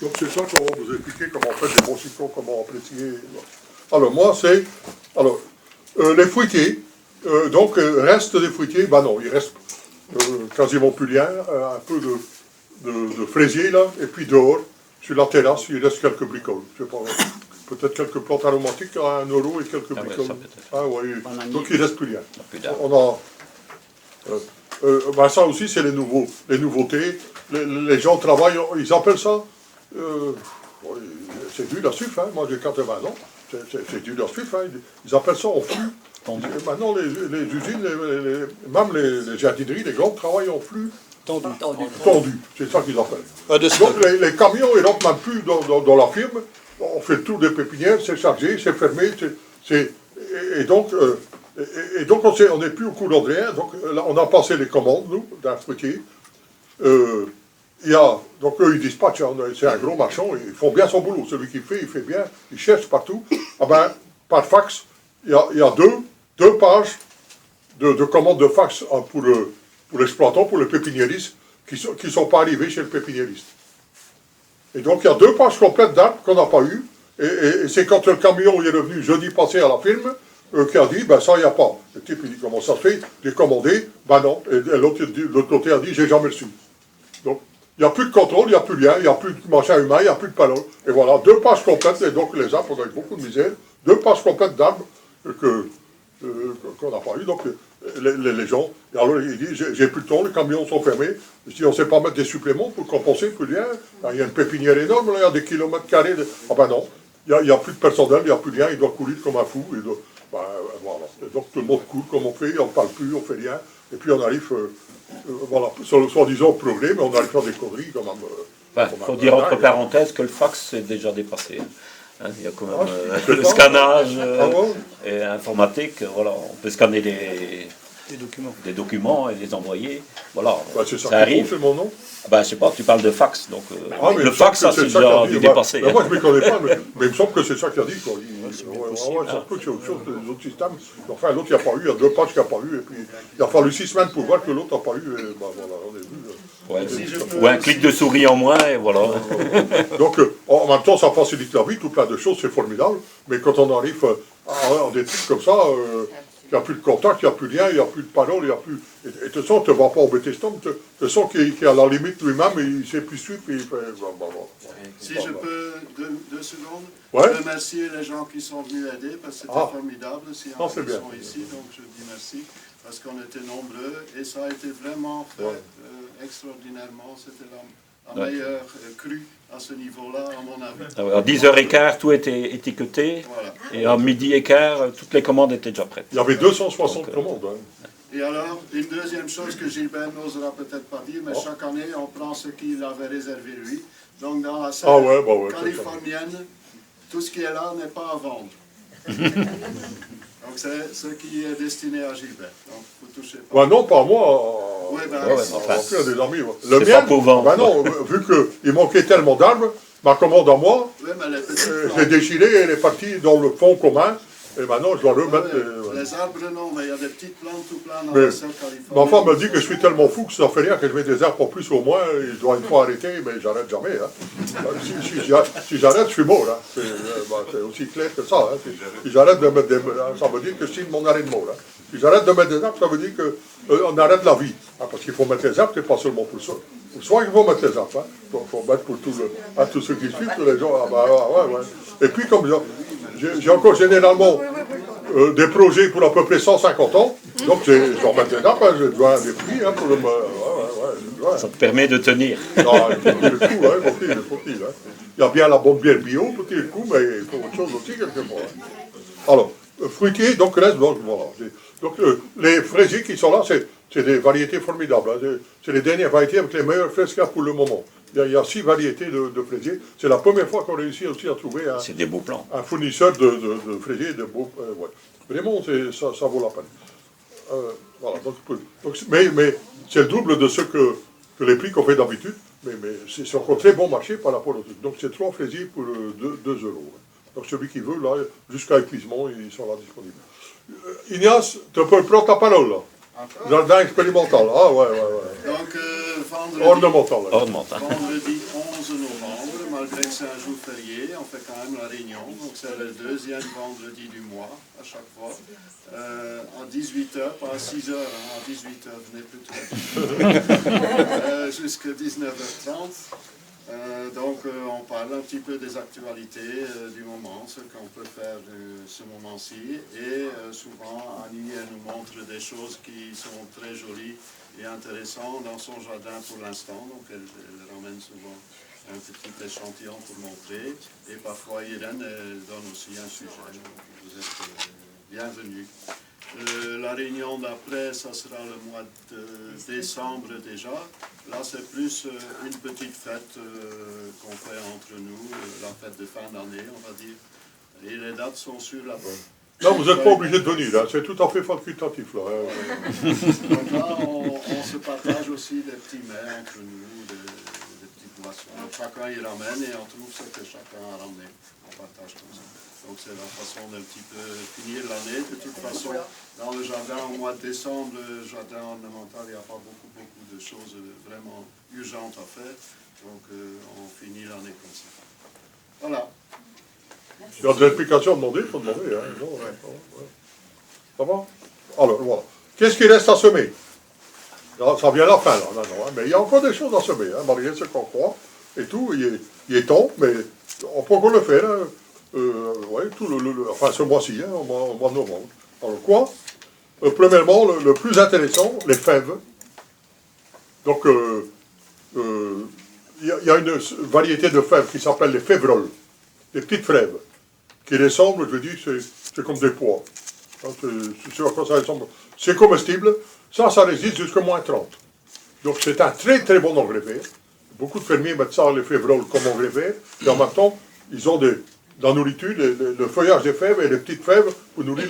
Donc c'est ça qu'on va vous expliquer comment on fait des bons citrons, comment apprécier. Alors moi c'est, alors les fruitiers, donc reste des fruitiers, ben non, il reste quasiment plus rien, un peu de fraisier là, et puis dehors, sur la terrasse, il reste quelques bricoles, je sais pas, peut-être quelques plantes aromatiques à 1 euro et quelques bricoles. Ah oui, donc il ne reste plus rien. On a, ben ça aussi c'est les nouveautés, les gens travaillent, ils appellent ça, c'est du la suif, hein. Moi j'ai 80 ans, c'est du la suif, hein. Ils appellent ça en flux. Maintenant les usines, même les jardineries, les grands travaillent en flux tendu, c'est ça qu'ils appellent. Donc les camions ils rentrent même plus dans la firme, on fait le tour des pépinières, c'est chargé, c'est fermé, et donc on n'est plus au courant de rien, donc là, on a passé les commandes, nous, d'un fruitier. Donc eux ils dispatchent, c'est un gros marchand, ils font bien son boulot, celui qui fait, il fait bien, il cherche partout. Ah ben, par fax, il y a deux pages de commandes de fax pour l'exploitant, pour le pépiniériste, qui sont pas arrivés chez le pépiniériste. Et donc il y a 2 pages complètes d'arbres qu'on n'a pas eu, et c'est quand le camion est revenu jeudi passé à la firme, qui a dit, ben ça il n'y a pas. Le type il dit, comment ça se fait, j'ai commandé, ben non, et l'autre côté a dit, j'ai jamais reçu. Donc, il n'y a plus de contrôle, il n'y a plus rien, il n'y a plus de machin humain, il n'y a plus de parole. Et voilà, 2 pages complètes, et donc les arbres, on a eu beaucoup de misère, 2 pages complètes d'arbres qu'on n'a pas eu. Donc les gens, et alors il dit, j'ai plus de temps, les camions sont fermés. Je dis, on ne sait pas mettre des suppléments pour compenser, plus rien. Il y a une pépinière énorme, là, il y a des kilomètres carrés. Ah ben non, il n'y a plus de personnel, il n'y a plus rien, il doit courir comme un fou. Voilà. Et donc tout le monde court comme on fait, on ne parle plus, on ne fait rien. Et puis on arrive... voilà, soi-disant progrès, mais on arrive à faire des conneries quand même. Il faut dire entre parenthèses que le fax c'est déjà dépassé. Hein, il y a quand même le scannage et informatique. Voilà, on peut scanner des documents et les envoyer. Voilà, c'est ça arrive. C'est mon nom. Ben, je sais pas, tu parles de fax, donc le fax, ça c'est déjà dépassé. Moi je ne me connais pas, mais il me semble que c'est ça qu'il a dit. Quoi. C'est autre chose que les autres systèmes. Enfin, l'autre il n'y a pas eu, il y a 2 pages qu'il n'y a pas eu, et puis il a fallu 6 semaines pour voir que l'autre n'a pas eu, et ben voilà, on est vu. Ou un clic de souris en moins, et voilà. Donc, en même temps, ça facilite la vie, tout plein de choses, c'est formidable, mais quand on arrive à des trucs comme ça, il n'y a plus de contact, il n'y a plus rien, il n'y a plus de parole, il n'y a plus... Et de toute façon, tu ne vas pas embêter cet homme, de toute façon, qui est à la limite lui-même, il ne sait plus suivre, et il fait... Si je peux, 2 secondes, ouais. remercier les gens qui sont venus aider, parce que c'était formidable, si ils sont ici, donc je dis merci, parce qu'on était nombreux, et ça a été vraiment fait extraordinairement, c'était la meilleure crue à ce niveau-là, à mon avis. À 10h15, tout était étiqueté, voilà. Et à 12h15, toutes les commandes étaient déjà prêtes. Il y avait 260 commandes. Hein. Et alors, une deuxième chose que Gilbert n'osera peut-être pas dire, mais chaque année, on prend ce qu'il avait réservé lui. Donc, dans la salle californienne, tout ce qui est là n'est pas à vendre. Donc, c'est ce qui est destiné à Gilbert. Donc, vous touchez pas. Non, pas moi. Oui, des amis. Le mien, non, vu qu'il manquait tellement d'arbres, ma commande à moi, je l'ai déchirée et elle est partie dans le fond commun. Et maintenant, je dois remettre... Les arbres, non, mais il y a des petites plantes tout plein dans la salle californienne. Ma femme me dit que je suis tellement fou que ça ne fait rien, que je mets des arbres en plus au moins, et je dois une fois arrêter, mais j'arrête jamais. Hein. Si j'arrête, je suis mort. Hein. C'est aussi clair que ça. Hein. Si j'arrête de mettre des arbres, ça veut dire que je signe mon arrêt de mort. Hein. Si j'arrête de mettre des arbres, ça veut dire qu'on arrête la vie. Hein, parce qu'il faut mettre les arbres, c'est pas seulement pour ça. Pour soi, il faut mettre les arbres. Il faut mettre pour tous ceux qui suivent, tous les gens. Et puis, comme j'ai encore généralement des projets pour à peu près 150 ans, donc je dois mettre des arbres, je dois des prix pour le... Ça te permet de tenir. Non, il faut qu'il. Il y a bien la bonne bière bio, petit le coup, mais il faut autre chose aussi quelquefois. Alors, fruitier, donc reste, donc voilà. Donc les fraisiers qui sont là, c'est des variétés formidables. Hein. C'est les dernières variétés avec les meilleures fraises qu'il y a pour le moment. Il y a 6 variétés de fraisiers. C'est la première fois qu'on réussit aussi à trouver un fournisseur de fraisiers de beaux... Vraiment, ça vaut la peine. Voilà, mais c'est le double de ce que les prix qu'on fait d'habitude, mais c'est encore très bon marché par rapport aux trucs. Donc c'est 3 fraisiers pour 2 euros. Donc celui qui veut, là, jusqu'à épuisement, ils sont là disponibles. Ignace, tu peux prendre ta parole, là. Jardin expérimental. Ah ouais. Donc, ornemental. Vendredi 11 novembre, malgré que c'est un jour férié, on fait quand même la réunion. Donc c'est le deuxième vendredi du mois, à chaque fois. À 18h, pas à 6h, à 18h, venez plutôt. Jusqu'à 19h30. Donc on parle un petit peu des actualités du moment, ce qu'on peut faire de ce moment-ci. Et souvent, Annie elle nous montre des choses qui sont très jolies et intéressantes dans son jardin pour l'instant. Donc elle ramène souvent un petit échantillon pour montrer. Et parfois Irène donne aussi un sujet. Donc vous êtes bienvenus. La réunion d'après, ça sera le mois de décembre déjà. Là, c'est plus une petite fête qu'on fait entre nous, la fête de fin d'année, on va dire. Et les dates sont sur la bonne. Non, vous n'êtes pas obligé de venir, là. C'est tout à fait facultatif. Là. Donc là, on se partage aussi des petits mets entre nous, des petites boissons. Chacun y ramène et on trouve ce que chacun a ramené. On partage comme ça. Donc c'est la façon d'un petit peu finir l'année. De toute façon, dans le jardin, au mois de décembre, le jardin ornemental, il n'y a pas beaucoup de choses vraiment urgentes à faire. Donc on finit l'année comme ça. Voilà. Il y a des explications à demander, il faut demander. Hein. Non, ouais. Ça va? Alors, voilà. Qu'est-ce qui reste à semer? Ça vient à la fin, là, maintenant, hein. Mais il y a encore des choses à semer, hein, malgré ce qu'on croit. Et tout, il est temps, mais on peut encore le faire. Hein. Ouais, enfin, ce mois-ci, hein, au mois de novembre. Alors, quoi? Premièrement, le plus intéressant, les fèves. Donc, il y a une variété de fèves qui s'appelle les févroles, les petites fèves, qui ressemblent, je dis, c'est comme des pois. C'est à quoi ça ressemble. C'est comestible, ça résiste jusqu'à moins 30. Donc, c'est un très très bon engrais vert. Beaucoup de fermiers mettent ça, les févroles, comme engrais vert, et en même temps, ils ont dans la nourriture, le feuillage des fèves et les petites fèves pour nourrir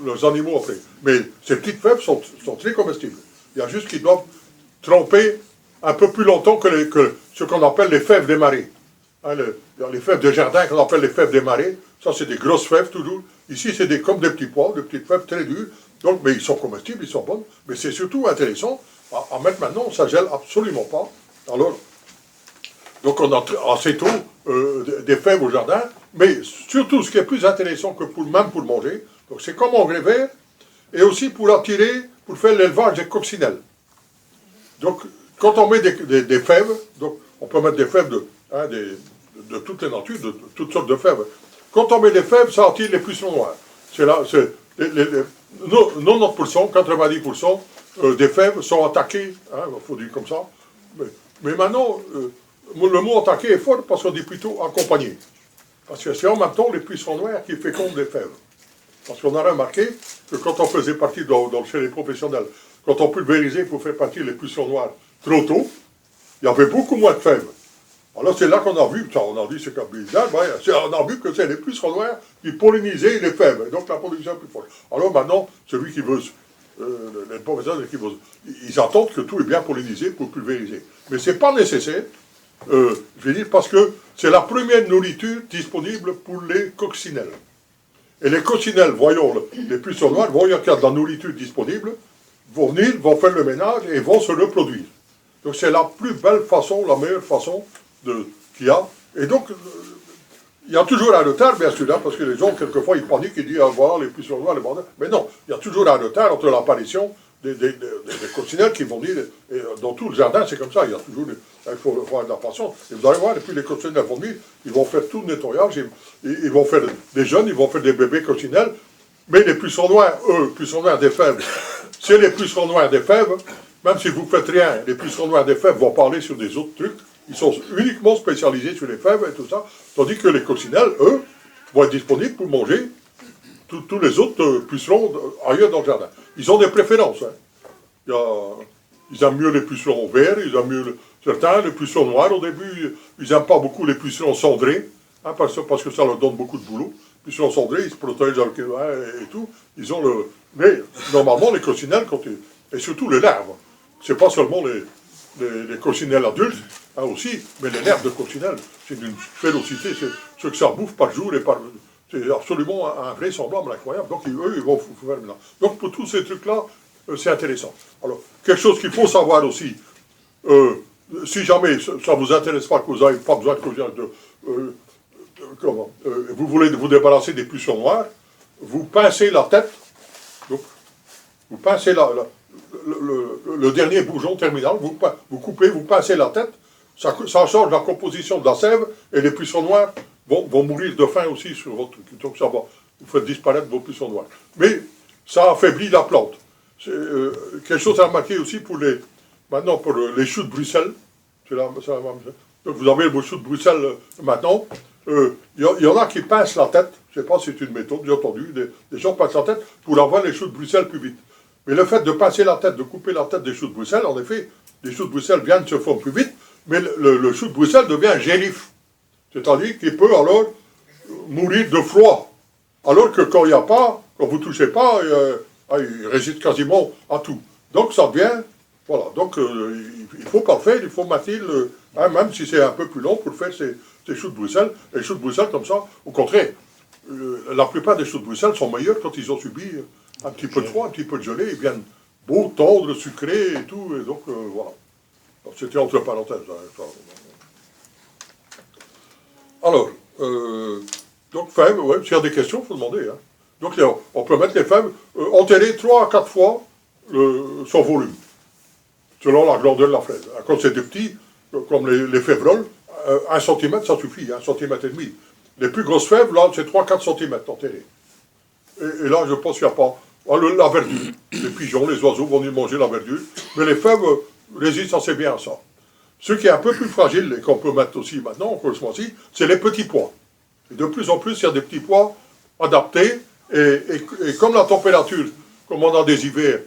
leurs animaux après. Mais ces petites fèves sont très comestibles. Il y a juste qu'ils doivent tremper un peu plus longtemps que ce qu'on appelle les fèves des marais. Hein, les fèves de jardin qu'on appelle les fèves des marais, ça c'est des grosses fèves toujours. Ici c'est comme des petits pois, des petites fèves très dures. Donc, mais ils sont comestibles, ils sont bonnes. Mais c'est surtout intéressant à mettre maintenant, ça gèle absolument pas. Alors, donc on a assez tôt des fèves au jardin, mais surtout ce qui est plus intéressant que même pour manger, donc c'est comme engrais vert, et aussi pour attirer, pour faire l'élevage des coccinelles. Donc quand on met des fèves, donc on peut mettre des fèves de toutes les natures, de toutes sortes de fèves. Quand on met des fèves, ça attire les pucerons noirs. C'est là, 90%, 90% des fèves sont attaquées, hein, il faut dire comme ça, mais maintenant, le mot attaqué est fort parce qu'on dit plutôt accompagné. Parce que c'est en même temps les pucerons noirs qui fécondent les fèves. Parce qu'on a remarqué que quand on faisait partie chez les professionnels, quand on pulvérisait pour faire partie les pucerons noirs trop tôt, il y avait beaucoup moins de fèves. Alors c'est là qu'on a vu, on a dit c'est comme bizarre, on a vu que c'est les pucerons noirs qui pollinisaient les fèves, donc la production est plus forte. Alors maintenant, celui qui veut, les professionnels qui veulent, ils attendent que tout est bien pollinisé pour pulvériser. Mais ce n'est pas nécessaire, je vais dire, parce que c'est la première nourriture disponible pour les coccinelles. Et les coccinelles, voyant les pucerons noirs, voyant qu'il y a de la nourriture disponible, vont venir, vont faire le ménage et vont se reproduire. Donc c'est la plus belle façon, la meilleure façon qu'il y a. Et donc, il y a toujours un retard, bien sûr, hein, parce que les gens, quelquefois, ils paniquent, ils disent, ah, voilà, les pucerons noirs, les bordels. Mais non, il y a toujours un retard entre l'apparition des coccinelles qui vont dire, et dans tout le jardin, c'est comme ça, il y a toujours, il faut avoir de la patience. Et vous allez voir, et puis les coccinelles vont venir, ils vont faire tout le nettoyage, ils vont faire des jeunes, ils vont faire des bébés coccinelles, mais les pucerons noirs, pucerons noirs des fèves, c'est les pucerons noirs des fèves, même si vous ne faites rien, les pucerons noirs des fèves vont parler sur des autres trucs, ils sont uniquement spécialisés sur les fèves et tout ça, tandis que les coccinelles, eux, vont être disponibles pour manger tous les autres pucerons ailleurs dans le jardin. Ils ont des préférences. Hein. Ils aiment mieux les pucerons verts, ils aiment mieux certains, les pucerons noirs au début, ils n'aiment pas beaucoup les pucerons cendrés, hein, parce que ça leur donne beaucoup de boulot. Les pucerons cendrés, ils se protègent et tout. Ils ont mais normalement, les coccinelles, et surtout les larves, c'est pas seulement les coccinelles adultes, hein, aussi, mais les larves de coccinelles, c'est d'une férocité, c'est ce que ça bouffe par jour c'est absolument un vrai semblable incroyable. Donc, eux, ils vont faire maintenant. Donc, pour tous ces trucs-là, c'est intéressant. Alors, quelque chose qu'il faut savoir aussi, si jamais ça ne vous intéresse pas, que vous n'avez pas besoin vous voulez vous débarrasser des pucerons noirs, vous pincez la tête, donc, vous pincez le dernier bouton terminal, vous coupez, vous pincez la tête, ça change la composition de la sève, et les pucerons noirs vont mourir de faim aussi sur votre truc. Donc ça va, vous faites disparaître vos pucerons noirs. Mais ça affaiblit la plante. Quelque chose à remarquer aussi maintenant pour les choux de Bruxelles. Donc vous avez vos choux de Bruxelles maintenant. Il y en a qui pincent la tête. Je ne sais pas si c'est une méthode, j'ai entendu. Des gens pincent la tête pour avoir les choux de Bruxelles plus vite. Mais le fait de pincer la tête, de couper la tête des choux de Bruxelles, en effet, les choux de Bruxelles viennent se former plus vite, mais le chou de Bruxelles devient gélif. C'est-à-dire qu'il peut alors mourir de froid. Alors que quand il n'y a pas, quand vous ne touchez pas, il résiste quasiment à tout. Donc ça devient, voilà, donc il ne faut pas le faire, il faut maintenir, même si c'est un peu plus long pour faire ces choux de Bruxelles. Les choux de Bruxelles comme ça, au contraire, la plupart des choux de Bruxelles sont meilleurs quand ils ont subi un petit peu de froid, un petit peu de gelée, ils viennent beaux, tendres, sucrés et tout, et donc voilà. C'était entre parenthèses. Alors, donc fèves, ouais, s'il y a des questions, il faut demander. Hein. Donc on peut mettre les fèves, enterrer 3 à 4 fois son volume, selon la grandeur de la fraise. Quand c'est des petits, comme les févroles, 1 cm ça suffit, 1 cm et demi. Les plus grosses fèves, là, c'est 3-4 cm enterrées. Et là, je pense qu'il n'y a pas... la verdure, les pigeons, les oiseaux vont venir manger la verdure, mais les fèves résistent assez bien à ça. Ce qui est un peu plus fragile, et qu'on peut mettre aussi maintenant, encore ce mois-ci, c'est les petits pois. Et de plus en plus, il y a des petits pois adaptés, et comme la température, comme on a des hivers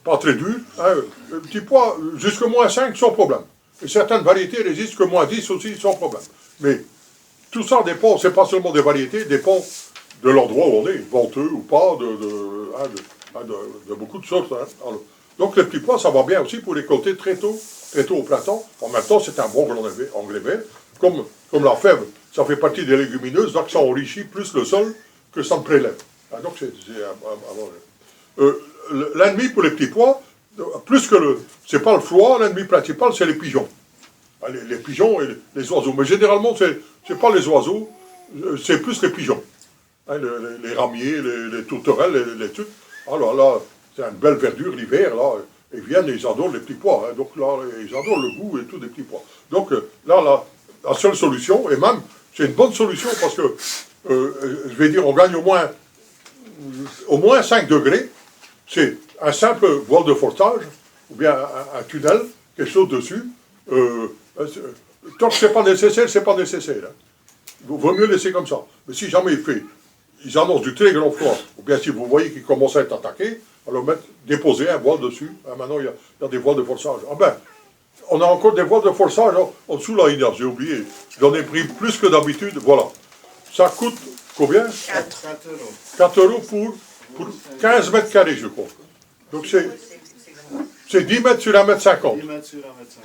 pas très durs, les petits pois, jusqu'à -5 sans problème. Et certaines variétés résistent que -10 aussi sans problème. Mais tout ça dépend, c'est pas seulement des variétés, dépend de l'endroit où on est, venteux ou pas, de beaucoup de choses. Hein. Alors, donc les petits pois, ça va bien aussi pour récolter très tôt au printemps. En même temps, c'est un bon engrais vert. Comme la fève, ça fait partie des légumineuses, donc ça enrichit plus le sol que ça ne prélève. Ah, donc l'ennemi pour les petits pois, plus que c'est pas le froid, l'ennemi principal, c'est les pigeons. Les pigeons et les oiseaux. Mais généralement, c'est pas les oiseaux, c'est plus les pigeons. Hein, les ramiers, les tourterelles, les trucs. Alors là, c'est une belle verdure l'hiver, là. Ils viennent et ils adorent les petits pois. Hein, donc là, ils adorent le goût et tout des petits pois. Donc là, la seule solution, et même, c'est une bonne solution parce que, je vais dire, on gagne au moins 5 degrés. C'est un simple voile de forçage, ou bien un tunnel, quelque chose dessus. Tant que c'est pas nécessaire, c'est pas nécessaire. Hein. Il vaut mieux laisser comme ça. Mais si jamais ils annoncent du très grand froid, ou bien si vous voyez qu'ils commencent à être attaqués, alors déposer un voile dessus. Hein, maintenant, il y a des voiles de forçage. Ah ben, on a encore des voiles de forçage en dessous là, j'ai oublié. J'en ai pris plus que d'habitude. Voilà. Ça coûte combien? 4 euros pour 15 mètres carrés, je crois. Donc c'est 10 mètres sur 1 mètre 50.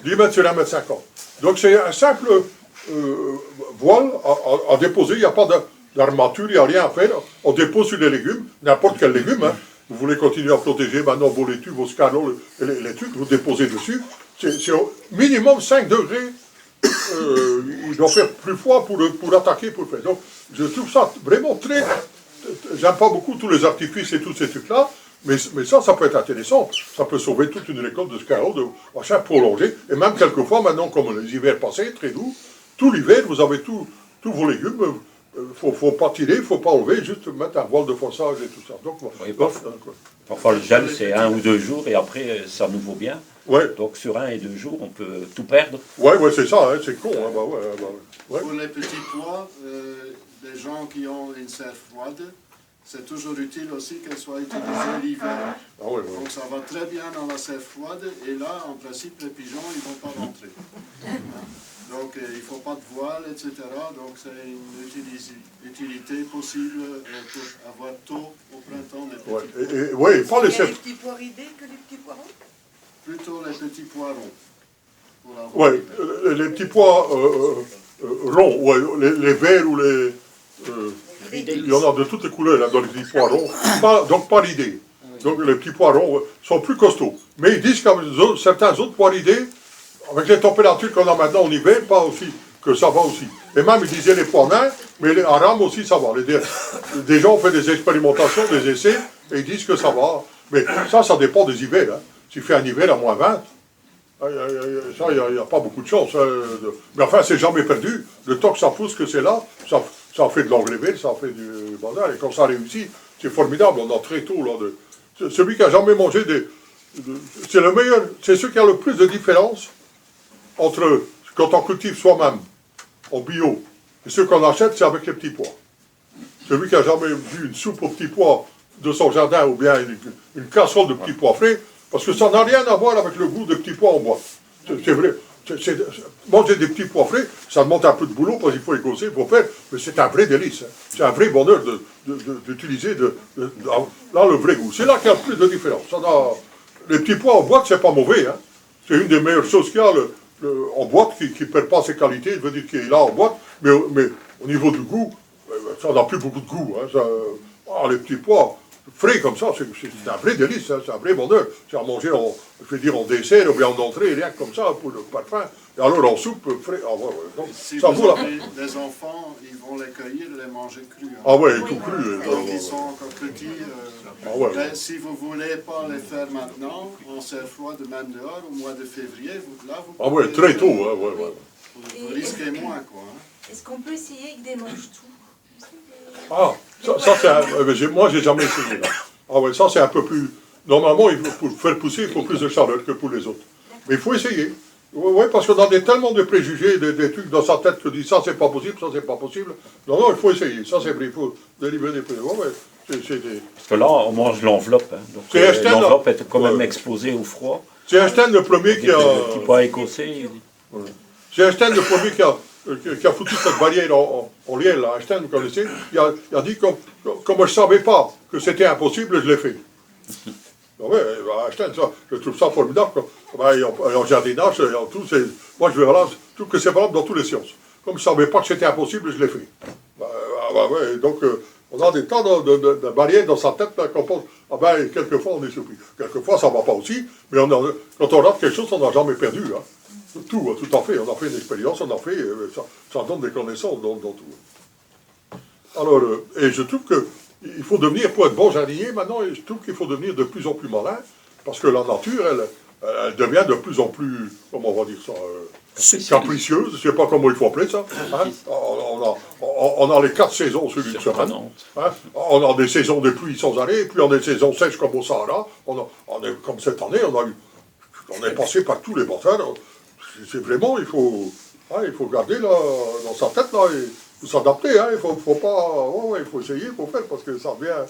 10 mètres sur 1 mètre 50. Donc c'est un simple voile à déposer. Il n'y a pas d'armature, il n'y a rien à faire. On dépose sur les légumes, n'importe quel légume. Hein. Vous voulez continuer à protéger maintenant vos laitues, vos scarlots, les trucs, vous déposez dessus. C'est au minimum 5 degrés. Il doit faire plus froid pour attaquer, pour faire. Donc je trouve ça vraiment très... J'aime pas beaucoup tous les artifices et tous ces trucs-là, mais ça peut être intéressant. Ça peut sauver toute une récolte de scarlots, de machin prolongé. Et même quelquefois, maintenant, comme les hivers passés, très doux, tout l'hiver, vous avez tous vos légumes. Faut pas tirer, il ne faut pas enlever, juste mettre un voile de forçage et tout ça. Donc, oui, parfois le gel, c'est 1 ou 2 jours, et après, ça nous vaut bien. Ouais. Donc sur 1 et 2 jours, on peut tout perdre. Oui, c'est ça, hein, c'est con. Hein, ouais. Pour les petits pois, les gens qui ont une serre froide, c'est toujours utile aussi qu'elle soit utilisée l'hiver. Donc ça va très bien dans la serre froide, et là, en principe, les pigeons, ils ne vont pas rentrer. Donc il ne faut pas de voile, etc. Donc c'est une utilité possible pour avoir tôt au printemps des petits pois. Oui, pas les les petits pois ridés que les petits pois ronds? Plutôt les petits pois ronds. Oui, les petits pois ronds, ouais, les verts ou les... il y en a de toutes les couleurs là, dans les petits pois ronds, donc pas ridés. Donc les petits pois ronds sont plus costauds. Mais ils disent que certains autres pois ridés avec les températures qu'on a maintenant en hiver, pas aussi, que ça va aussi. Et même, ils disaient les pois nains, mais en rame aussi, ça va. Des gens ont fait des expérimentations, des essais, et ils disent que ça va. Mais ça dépend des hivers. Hein. S'il fait un hiver à moins 20, ça, il n'y a pas beaucoup de chance. Mais enfin, c'est jamais perdu. Le temps que ça pousse, que c'est là, ça fait de l'engrais vert, ça fait du bazar. Et quand ça réussit, c'est formidable. On a très tôt, là, celui qui a jamais mangé c'est le meilleur, c'est celui qui a le plus de différence entre quand on cultive soi-même, en bio, et ceux qu'on achète, c'est avec les petits pois. Celui qui a jamais vu une soupe aux petits pois de son jardin, ou bien une casserole de petits pois frais, parce que ça n'a rien à voir avec le goût des petits pois en boîte. C'est vrai. Manger des petits pois frais, ça demande un peu de boulot, parce qu'il faut égosser, il faut faire, mais c'est un vrai délice. Hein. C'est un vrai bonheur d'utiliser là le vrai goût. C'est là qu'il y a le plus de différence. Les petits pois en boîte, c'est pas mauvais. Hein. C'est une des meilleures choses qu'il y a en boîte, qui ne perd pas ses qualités, je veux dire qu'il est là en boîte, mais au niveau du goût, ça n'a plus beaucoup de goût. Hein. Les petits pois frais comme ça, c'est un vrai délice, hein, c'est un vrai bonheur. C'est à manger en dessert ou bien en entrée, rien que comme ça, pour le parfum. Et alors en soupe, frais. Ah, ouais. Donc, si ça vous avez des enfants, ils vont les cueillir et les manger crus. Hein. Ah ouais, tout cru. Quand ils sont encore petits, si vous ne voulez pas les faire maintenant, en serre froid de même dehors, au mois de février, vous ah ouais, très tôt. Ouais. Vous risquez moins, quoi. Hein. Est-ce qu'on peut essayer avec des mange-tout? Ah, moi j'ai jamais essayé là. Ah ouais, ça c'est un peu plus... Normalement, pour faire pousser, il faut plus de chaleur que pour les autres. Mais il faut essayer. Oui, parce qu'on a tellement de préjugés, des trucs dans sa tête que dit ça c'est pas possible, ça c'est pas possible. Non, il faut essayer. Ça c'est vrai, il faut délivrer des préjugés. Parce que là, on mange l'enveloppe. Hein. Donc l'enveloppe est quand même exposée au froid. C'est Einstein le premier qui a... Un petit pois écossais. C'est Einstein le premier qui a foutu cette barrière en liel, là. Einstein, vous connaissez, il a dit, comme je ne savais pas que c'était impossible, je l'ai fait. Ouais, Einstein, ça, je trouve ça formidable. En jardinage, en tout, moi je trouve que c'est valable dans toutes les sciences. Comme je ne savais pas que c'était impossible, je l'ai fait. Donc, on a des tas de barrières dans sa tête qu'on pense, quelquefois on est surpris. Quelquefois ça ne va pas aussi, mais quand on rate quelque chose, on n'a jamais perdu. Hein. Tout à fait. On a fait une expérience, ça donne des connaissances dans tout. Alors, et je trouve qu'il faut devenir, pour être bon jardinier maintenant, je trouve qu'il faut devenir de plus en plus malin, parce que la nature, elle devient de plus en plus, comment on va dire ça, capricieuse, je ne sais pas comment il faut appeler ça. Hein? On a les 4 saisons sur une semaine. Hein? On a des saisons de pluie sans arrêt, puis on a des saisons sèches comme au Sahara. Comme cette année, on est passé par tous les bassins. C'est vraiment, il faut garder là, dans sa tête, là, il faut s'adapter, hein, il faut pas, il faut essayer, il faut faire, parce que ça devient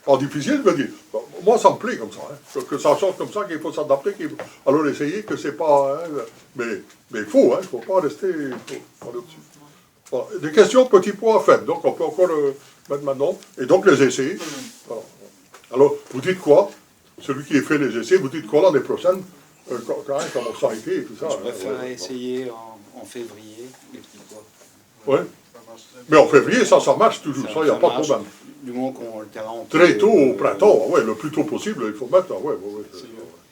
pas difficile, je veux dire. Moi, ça me plaît comme ça, hein, que ça change comme ça, qu'il faut s'adapter, alors essayer que c'est pas, hein, mais il faut pas rester, il faut aller au-dessus. Voilà. Des questions, petits pois faibles, donc on peut encore mettre maintenant, et donc les essais. Voilà. Alors, vous dites quoi? Celui qui a fait les essais, vous dites quoi l'année prochaine? Comment ça a été et tout ça. Je préfère essayer en février les petits pois. Oui. Mais en février, ça marche toujours, ça, il n'y a pas de problème. Du moment qu'on le terrain très tôt au printemps, le plus tôt possible, il faut mettre.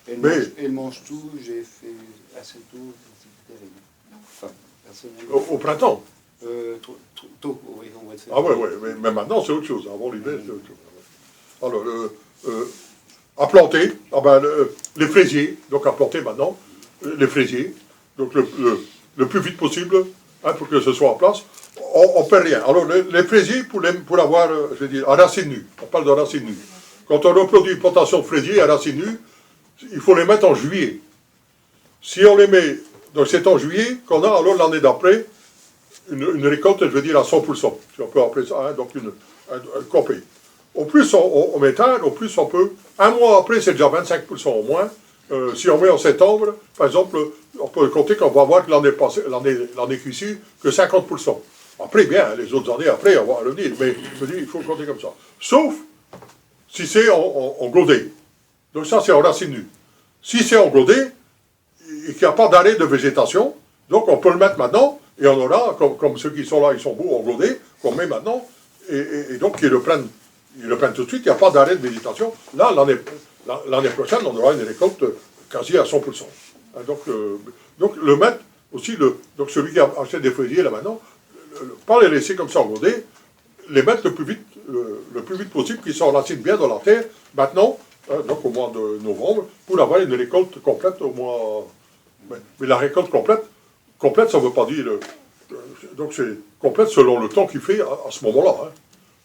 Et le mange-tout, j'ai fait assez tôt, c'est terrible. Enfin, personnellement. Au printemps? Tôt, oui, on va dire. Ah mais maintenant c'est autre chose, avant l'hiver c'est autre chose. Alors, à planter, les fraisiers, donc à planter maintenant, les fraisiers, donc le plus vite possible, hein, pour que ce soit en place, on ne perd rien. Alors les fraisiers, pour avoir, je veux dire, à racine nue, on parle de racine nue. Quand on reproduit une plantation de fraisiers à racine nue, il faut les mettre en juillet. Si on les met, donc c'est en juillet qu'on a alors l'année d'après une récolte, je veux dire, à 100%, si on peut appeler ça, hein, donc un copé. Au plus on m'éteint, au plus on peut. Un mois après, c'est déjà 25% au moins. Si on met en septembre, par exemple, on peut compter qu'on va voir que l'année qui suit, que 50%. Après, bien, les autres années après, on va revenir. Mais je dis, il faut compter comme ça. Sauf si c'est en godé. Donc ça, c'est en racine nue. Si c'est en godé, et qu'il n'y a pas d'arrêt de végétation, donc on peut le mettre maintenant, et on aura, comme ceux qui sont là, ils sont beaux en godé, qu'on met maintenant, et donc ils le prennent tout de suite, il n'y a pas d'arrêt de végétation. Là, l'année prochaine, on aura une récolte quasi à 100%. Donc, Donc le mettre aussi, donc celui qui achète des fraisiers là maintenant, pas les laisser comme ça engourder, les mettre le plus vite possible, qu'ils s'enracinent bien dans la terre, maintenant, donc au mois de novembre, pour avoir une récolte complète au mois... Mais la récolte complète ça ne veut pas dire... donc c'est complète selon le temps qu'il fait à ce moment-là.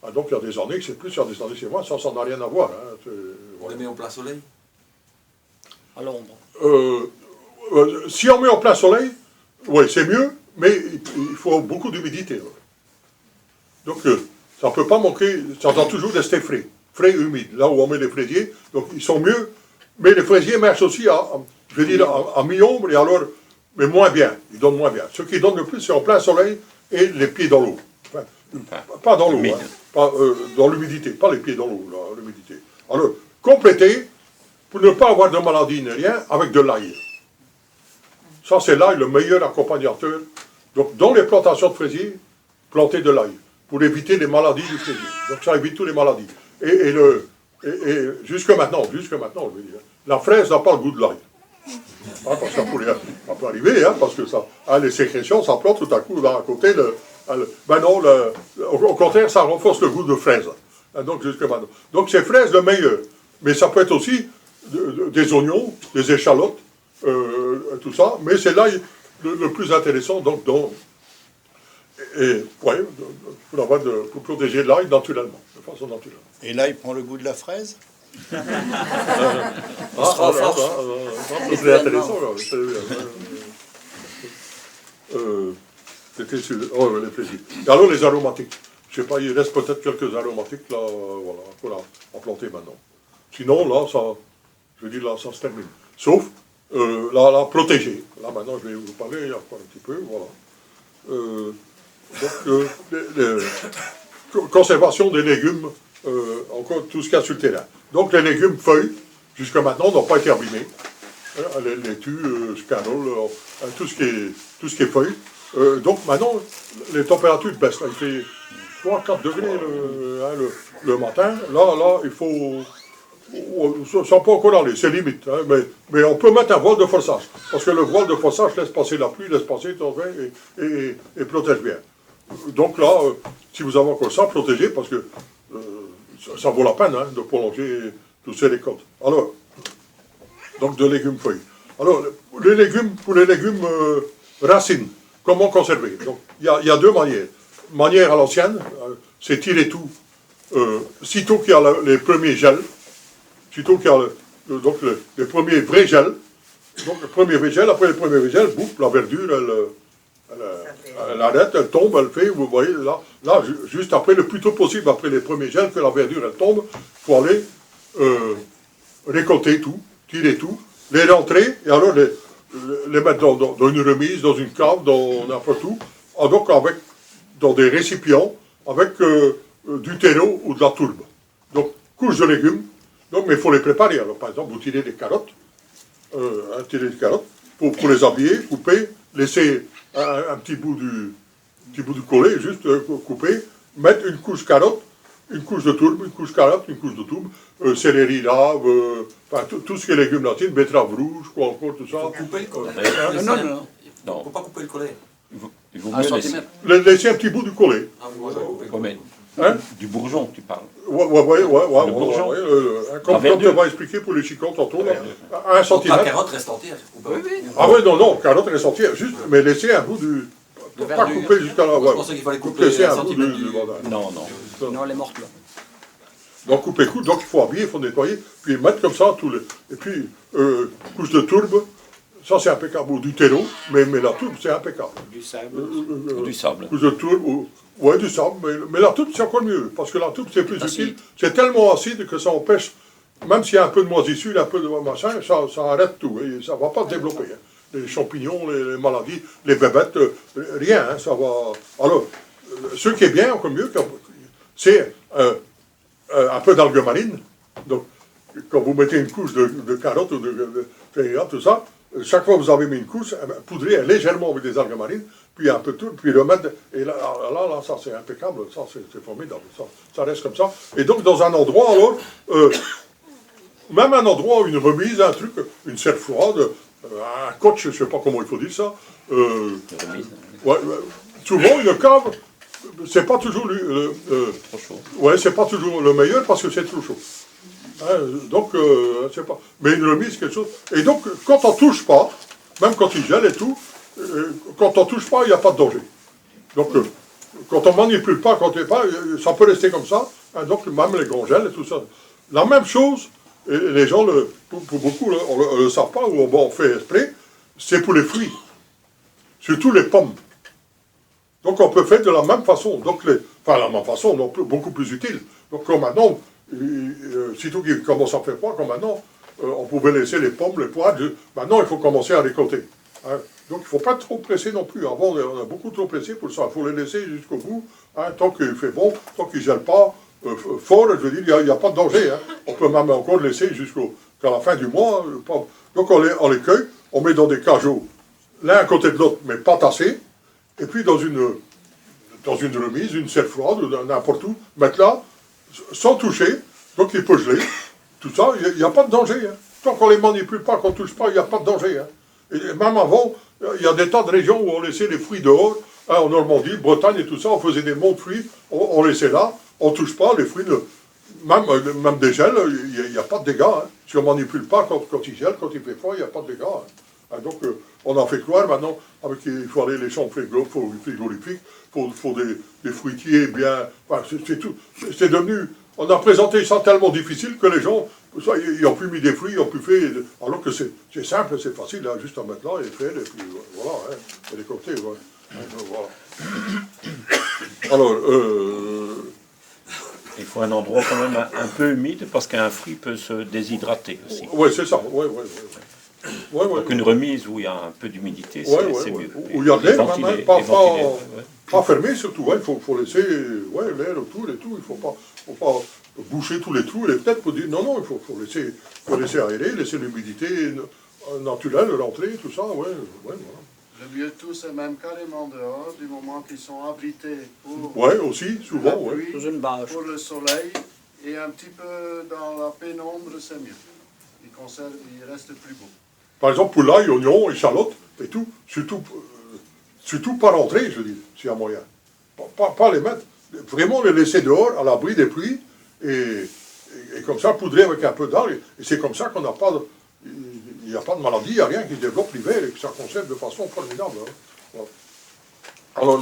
Hein. Donc il y a des années que c'est plus, il y a des années c'est moins, ça n'a rien à voir. Hein. On les met en plein soleil? À l'ombre. Si on met en plein soleil, oui, c'est mieux, mais il faut beaucoup d'humidité. Donc ça ne peut pas manquer, ça doit toujours rester frais et humide, là où on met les fraisiers, donc ils sont mieux, mais les fraisiers marchent aussi à mi-ombre, et alors, mais moins bien, ils donnent moins bien. Ce qui donne le plus, c'est en plein soleil et les pieds dans l'eau. Enfin, pas dans l'eau, hein, pas, dans l'humidité, pas les pieds dans l'eau, l'humidité. Alors, compléter, pour ne pas avoir de maladie ni rien, avec de l'ail. Ça, c'est l'ail le meilleur accompagnateur. Donc, dans les plantations de fraisiers, planter de l'ail, pour éviter les maladies du fraisier. Donc, ça évite toutes les maladies. Et jusque maintenant, je veux dire, la fraise n'a pas le goût de l'ail. Parce que ça peut arriver, hein, parce que ça, les sécrétions, ça plante tout à coup là à côté. Au contraire, ça renforce le goût de fraise. Donc, jusque maintenant. Donc, c'est fraise le meilleur. Mais ça peut être aussi des oignons, des échalotes, tout ça. Mais c'est l'ail le plus intéressant, donc, pour protéger l'ail naturellement, de façon naturelle. Et là, il prend le goût de la fraise? C'est intéressant, là. C'était sur les plaisirs. Et alors, les aromatiques. Je ne sais pas, il reste peut-être quelques aromatiques, là, voilà, à planter maintenant. Sinon, là, ça, je veux dire, là, ça se termine. Sauf, là, protéger. Là, maintenant, je vais vous parler encore un petit peu, voilà. Conservation des légumes, encore tout ce qu'il y a sur le terrain. Donc les légumes feuilles, jusqu'à maintenant, n'ont pas été abîmés. Les laitues, scaroles, tout ce qui est feuilles. Donc maintenant, les températures baissent. Là, il fait 3-4 degrés le matin. Là, il faut... Ça ne peut encore aller, c'est limite. Hein, mais on peut mettre un voile de forçage. Parce que le voile de forçage laisse passer la pluie, laisse passer ton vin et protège bien. Donc là, si vous avez encore ça, protégez, parce que ça vaut la peine, hein, de prolonger toutes ces récoltes. Alors, donc de légumes feuilles. Alors, pour les légumes racines, comment conserver? Donc, il y a deux manières. Manière à l'ancienne, c'est tirer tout, sitôt qu'il y a les premiers gels, sitôt qu'il y a les premiers vrais gels. Donc, le premier vrai gel, après le premier vrai gel, boum, la verdure, elle arrête, elle tombe, elle fait, vous voyez, là, juste après, le plus tôt possible, après les premiers gels, que la verdure, elle tombe, il faut aller récolter tout, tirer tout, les rentrer, et alors les mettre dans une remise, dans une cave, dans n'importe où, donc dans des récipients, avec du terreau ou de la tourbe. Donc, couche de légumes, donc, mais il faut les préparer. Alors, par exemple, vous tirez des carottes, pour les habiller, couper, laisser un petit bout du collet, juste couper, mettre une couche carotte, une couche de tourbe, une couche carotte, une couche de tourbe, céleri lave, enfin tout ce qui est légumes latines, betterave rouge, quoi encore, tout ça. Il faut couper le collet. Non. Il ne faut pas couper le collet. Il vaut mieux laisser un petit bout du collet. Ah, vous couper. Hein? Du bourgeon, tu parles. Ouais, comme tu vas expliquer pour les chicots tantôt, là, 1 cm. La carotte reste entière. Ah oui, non, carotte reste entière, juste, mais laisser un bout du... Pas couper jusqu'à là. Je pensais qu'il fallait couper laisser un bout centimètre du... Non. Non, elle est morte là. Donc couper coup, donc il faut habiller, il faut nettoyer, puis mettre comme ça tous les... Et puis, couche de tourbe, ça c'est impeccable, ou du terreau, mais la tourbe c'est impeccable. Du sable. Du sable. Couche de tourbe, ouais, du sable, mais la tourbe c'est encore mieux, parce que la tourbe c'est plus utile. C'est tellement acide que ça empêche, même s'il y a un peu de moisissure, un peu de machin, ça arrête tout, et ça ne va pas développer. Hein. Les champignons, les maladies, les bébêtes, rien, hein, ça va... Alors, ce qui est bien, encore mieux, c'est un peu d'algues marines. Donc, quand vous mettez une couche de carottes ou de tout ça, chaque fois que vous avez mis une couche, poudrez légèrement avec des algues marines, puis un peu de tout, puis remettre, et là ça c'est impeccable, ça c'est formidable, ça reste comme ça. Et donc dans un endroit, alors, même un endroit, une remise, un truc, une serre froide, un coach, je ne sais pas comment il faut dire ça. Souvent, une cave, c'est pas toujours trop chaud. Ouais, c'est pas toujours le meilleur parce que c'est trop chaud. Hein, donc, c'est pas. Mais une remise, quelque chose. Et donc, quand on touche pas, même quand il gèle et tout, quand on touche pas, il n'y a pas de danger. Donc, quand on manipule pas, quand il pas, ça peut rester comme ça. Hein, donc, même les congèles et tout ça. La même chose, et les gens, pour beaucoup, on ne le savent pas, ou on fait esprit, c'est pour les fruits. Surtout les pommes. Donc, on peut faire de la même façon. Donc, la même façon, non, beaucoup plus utile. Donc, comme maintenant, sitôt qu'il commence à faire froid, comme maintenant, on pouvait laisser les pommes, les pois. Maintenant, il faut commencer à récolter. Hein. Donc, il ne faut pas trop presser non plus. Avant, on a beaucoup trop pressé pour ça. Il faut les laisser jusqu'au bout, hein, tant qu'il fait bon, tant qu'il ne gèle pas fort. Je veux dire, il n'y a pas de danger. Hein. On peut même encore le laisser jusqu'à la fin du mois. Donc, on les cueille, on met dans des cajots, l'un à côté de l'autre, mais pas tassés. Et puis, dans une remise, une serre froide, n'importe où, mettre là, sans toucher, donc il peut geler. Tout ça, il n'y a pas de danger. Hein. Tant qu'on ne les manipule pas, qu'on ne touche pas, il n'y a pas de danger. Hein. Et même avant, il y a des tas de régions où on laissait les fruits dehors, hein, en Normandie, Bretagne et tout ça, on faisait des monts de fruits, on laissait là, on ne touche pas, les fruits, même des gels, il n'y a pas de dégâts. Hein. Si on ne manipule pas, quand il gèle, quand il fait froid, il n'y a pas de dégâts. Hein. Donc, on en fait croire maintenant, il faut aller les champs frigorifiques, il faut des fruitiers bien. Enfin, c'est tout. C'est devenu. On a présenté ça tellement difficile que les gens, ils n'ont plus mis des fruits, ils n'ont plus fait. Alors que c'est simple, c'est facile, hein, juste à mettre là et faire, et puis voilà, hein, et les cocktails. Ouais. Voilà. Alors, il faut un endroit quand même un peu humide parce qu'un fruit peut se déshydrater aussi. Oui, c'est ça. Ouais. Donc une remise où il y a un peu d'humidité, c'est mieux. Où il y a de l'air, pas fermé surtout. Il faut laisser l'air autour et tout. Il ne faut pas boucher tous les trous. Et peut-être pour dire non, il faut laisser aérer, laisser l'humidité naturelle rentrer, tout ça. Voilà. Le mieux de tout, c'est même carrément dehors, du moment qu'ils sont abrités pour aussi, souvent, pour le soleil, et un petit peu dans la pénombre, c'est mieux. Il reste plus beau. Par exemple, pour l'ail, oignons, échalotes et tout, surtout pas rentrer, je dis, s'il y a moyen. Pas les mettre, vraiment les laisser dehors, à l'abri des pluies, et comme ça, poudrer avec un peu d'eau, et c'est comme ça qu'on n'a pas... Il n'y a pas de maladie, il n'y a rien qui se développe l'hiver et que ça conserve de façon formidable. Hein. Alors,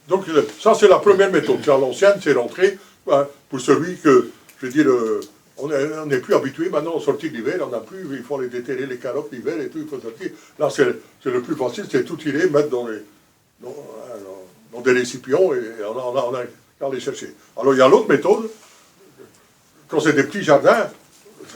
donc, ça c'est la première méthode. À l'ancienne, c'est rentrer, hein, pour celui que, je veux dire, on n'est plus habitué maintenant aux sorties d'hiver, on n'a plus, il faut aller déterrer les carottes l'hiver et tout, il faut sortir. Là, c'est le plus facile, c'est tout tirer, mettre dans des récipients et on a les chercher. Alors, il y a l'autre méthode, quand c'est des petits jardins,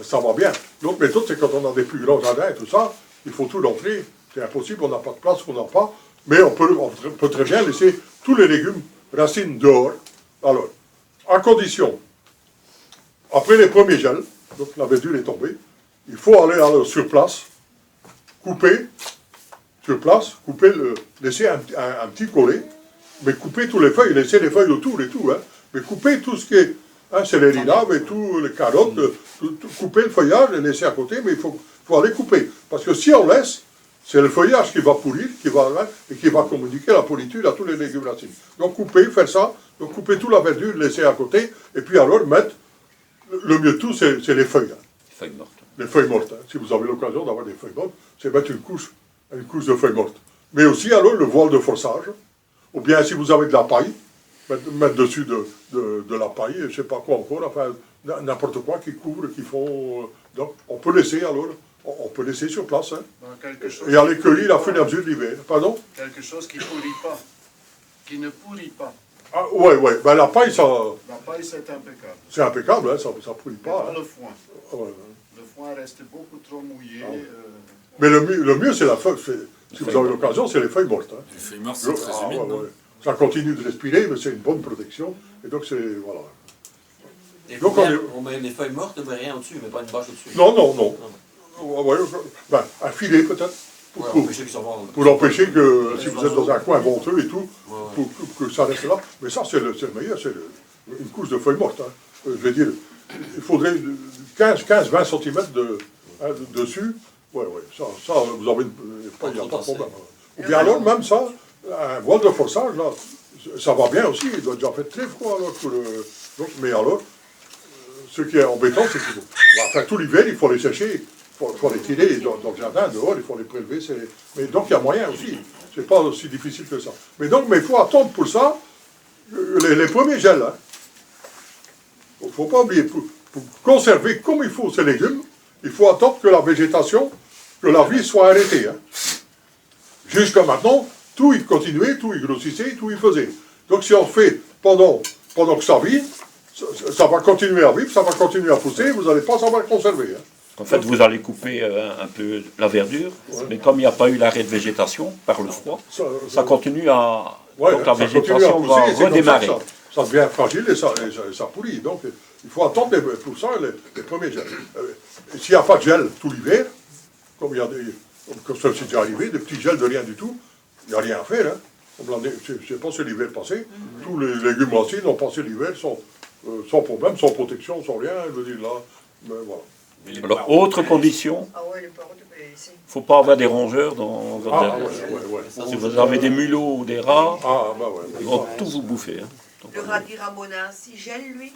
ça va bien. L'autre méthode, c'est quand on a des plus grands jardins et tout ça, il faut tout rentrer. C'est impossible, on n'a pas de place, on n'a pas. Mais on peut très bien laisser tous les légumes racines dehors. Alors, à condition, après les premiers gels, donc la verdure est tombée, il faut aller sur place, couper, laisser un petit collet, mais couper tous les feuilles, laisser les feuilles autour et tout, hein, mais couper tout ce qui est... Hein, c'est les linaves et tout, les carottes, couper le feuillage et laisser à côté, mais il faut aller couper. Parce que si on laisse, c'est le feuillage qui va pourrir, et qui va communiquer la pourriture à tous les légumes racines. Donc couper, faire ça, donc couper toute la verdure, laisser à côté, et puis alors mettre, le mieux de tout, c'est les feuilles. Hein. Les feuilles mortes. Les feuilles mortes. Hein. Si vous avez l'occasion d'avoir des feuilles mortes, c'est mettre une couche de feuilles mortes. Mais aussi alors le voile de forçage, ou bien si vous avez de la paille, mettre dessus de la paille, je ne sais pas quoi encore, enfin, n'importe quoi qui couvre, qui font... donc, on peut laisser alors, on peut laisser sur place, hein, et aller cueillir à fur et à mesure de l'hiver. Pardon? Quelque chose qui ne pourrit pas, qui ne pourrit pas. Ah, ouais, ben la paille, ça... La paille, c'est impeccable. C'est impeccable, hein, ça ne pourrit pas. Pas hein. le foin. Ouais. Le foin reste beaucoup trop mouillé. Mais le mieux, c'est la feuille. Si vous avez l'occasion, c'est les feuilles mortes. Hein. Les feuilles mortes, c'est très humide. Ouais. Ça continue de respirer, mais c'est une bonne protection. Et donc, c'est... Voilà. Et donc, on met les feuilles mortes, on met rien au-dessus, mais pas une bâche au-dessus. Non. Ouais, un filet, peut-être. Pour empêcher que, si vous êtes dans un coin venteux et tout, pour que ça reste là. Mais ça, c'est le meilleur, c'est une couche de feuilles mortes. Hein. Je veux dire, il faudrait 15-20 cm dessus, Oui, ça vous avez, il n'y a pas de problème. Ou bien alors, même ça, un voile de forçage, là, ça va bien aussi, il doit déjà faire très froid, alors, donc, mais alors, ce qui est embêtant, c'est qu'il faut, tout l'hiver, il faut les sécher, il faut les tirer dans le jardin, dehors, il faut les prélever, mais donc il y a moyen aussi, c'est pas aussi difficile que ça. Mais il faut attendre pour ça, les premiers gels, hein. Il ne faut pas oublier, pour conserver comme il faut ces légumes, il faut attendre que la végétation, que la vie soit arrêtée. Hein. Jusqu'à maintenant, tout il continuait, tout il grossissait, tout il faisait. Donc si on fait pendant que ça vit, ça va continuer à vivre, ça va continuer à pousser, vous n'allez pas savoir le conserver. Hein. En fait, vous allez couper un peu la verdure, mais comme il n'y a pas eu l'arrêt de végétation par le froid, ça continue à... donc la végétation va redémarrer. Ça devient fragile et ça pourrit. Donc il faut attendre pour ça les premiers gels. S'il n'y a pas de gel tout l'hiver, comme ça c'est déjà arrivé, des petits gels de rien du tout, il n'y a rien à faire. Hein. Je ne sais pas si l'hiver passé, tous les légumes racines ont passé l'hiver sans problème, sans protection, sans rien. Je veux dire là, mais voilà. Alors, autre condition, il ne faut pas avoir des rongeurs dans votre jardin. Si vous avez des mulots ou des rats, ils vont tout vous bouffer. Hein. Le radis ramonas, il gèle, lui?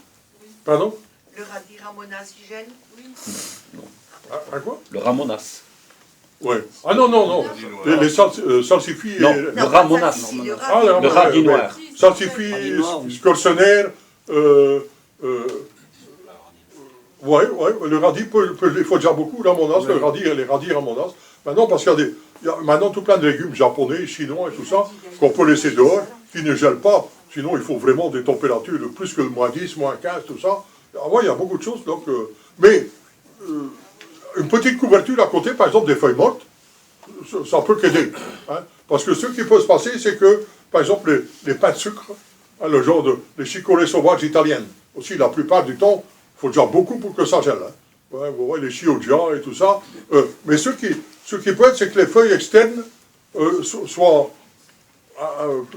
Pardon? Le radis ramonas, il gèle? Oui. Non. À quoi? Le ramonas. Oui. Ah non. Les salsifis... Non, le ramonas. Le radis noir. Salsifis, scortionnaire, le radis, il faut déjà beaucoup, ramonas, les radis ramonas. Maintenant, parce qu'il y a maintenant tout plein de légumes japonais, chinois et tout ça, qu'on peut laisser dehors, qui ne gèlent pas. Sinon, il faut vraiment des températures de plus que le moins 10, moins 15, tout ça. Il y a beaucoup de choses. Donc, une petite couverture à côté, par exemple, des feuilles mortes, ça peut qu'aider. Hein, parce que ce qui peut se passer, c'est que, par exemple, les pains de sucre, hein, le genre les chicorées sauvages italiennes, aussi, la plupart du temps, il faut déjà beaucoup pour que ça gèle. Hein. Vous voyez, les chioggia et tout ça. Mais ce qui peut être, c'est que les feuilles externes soient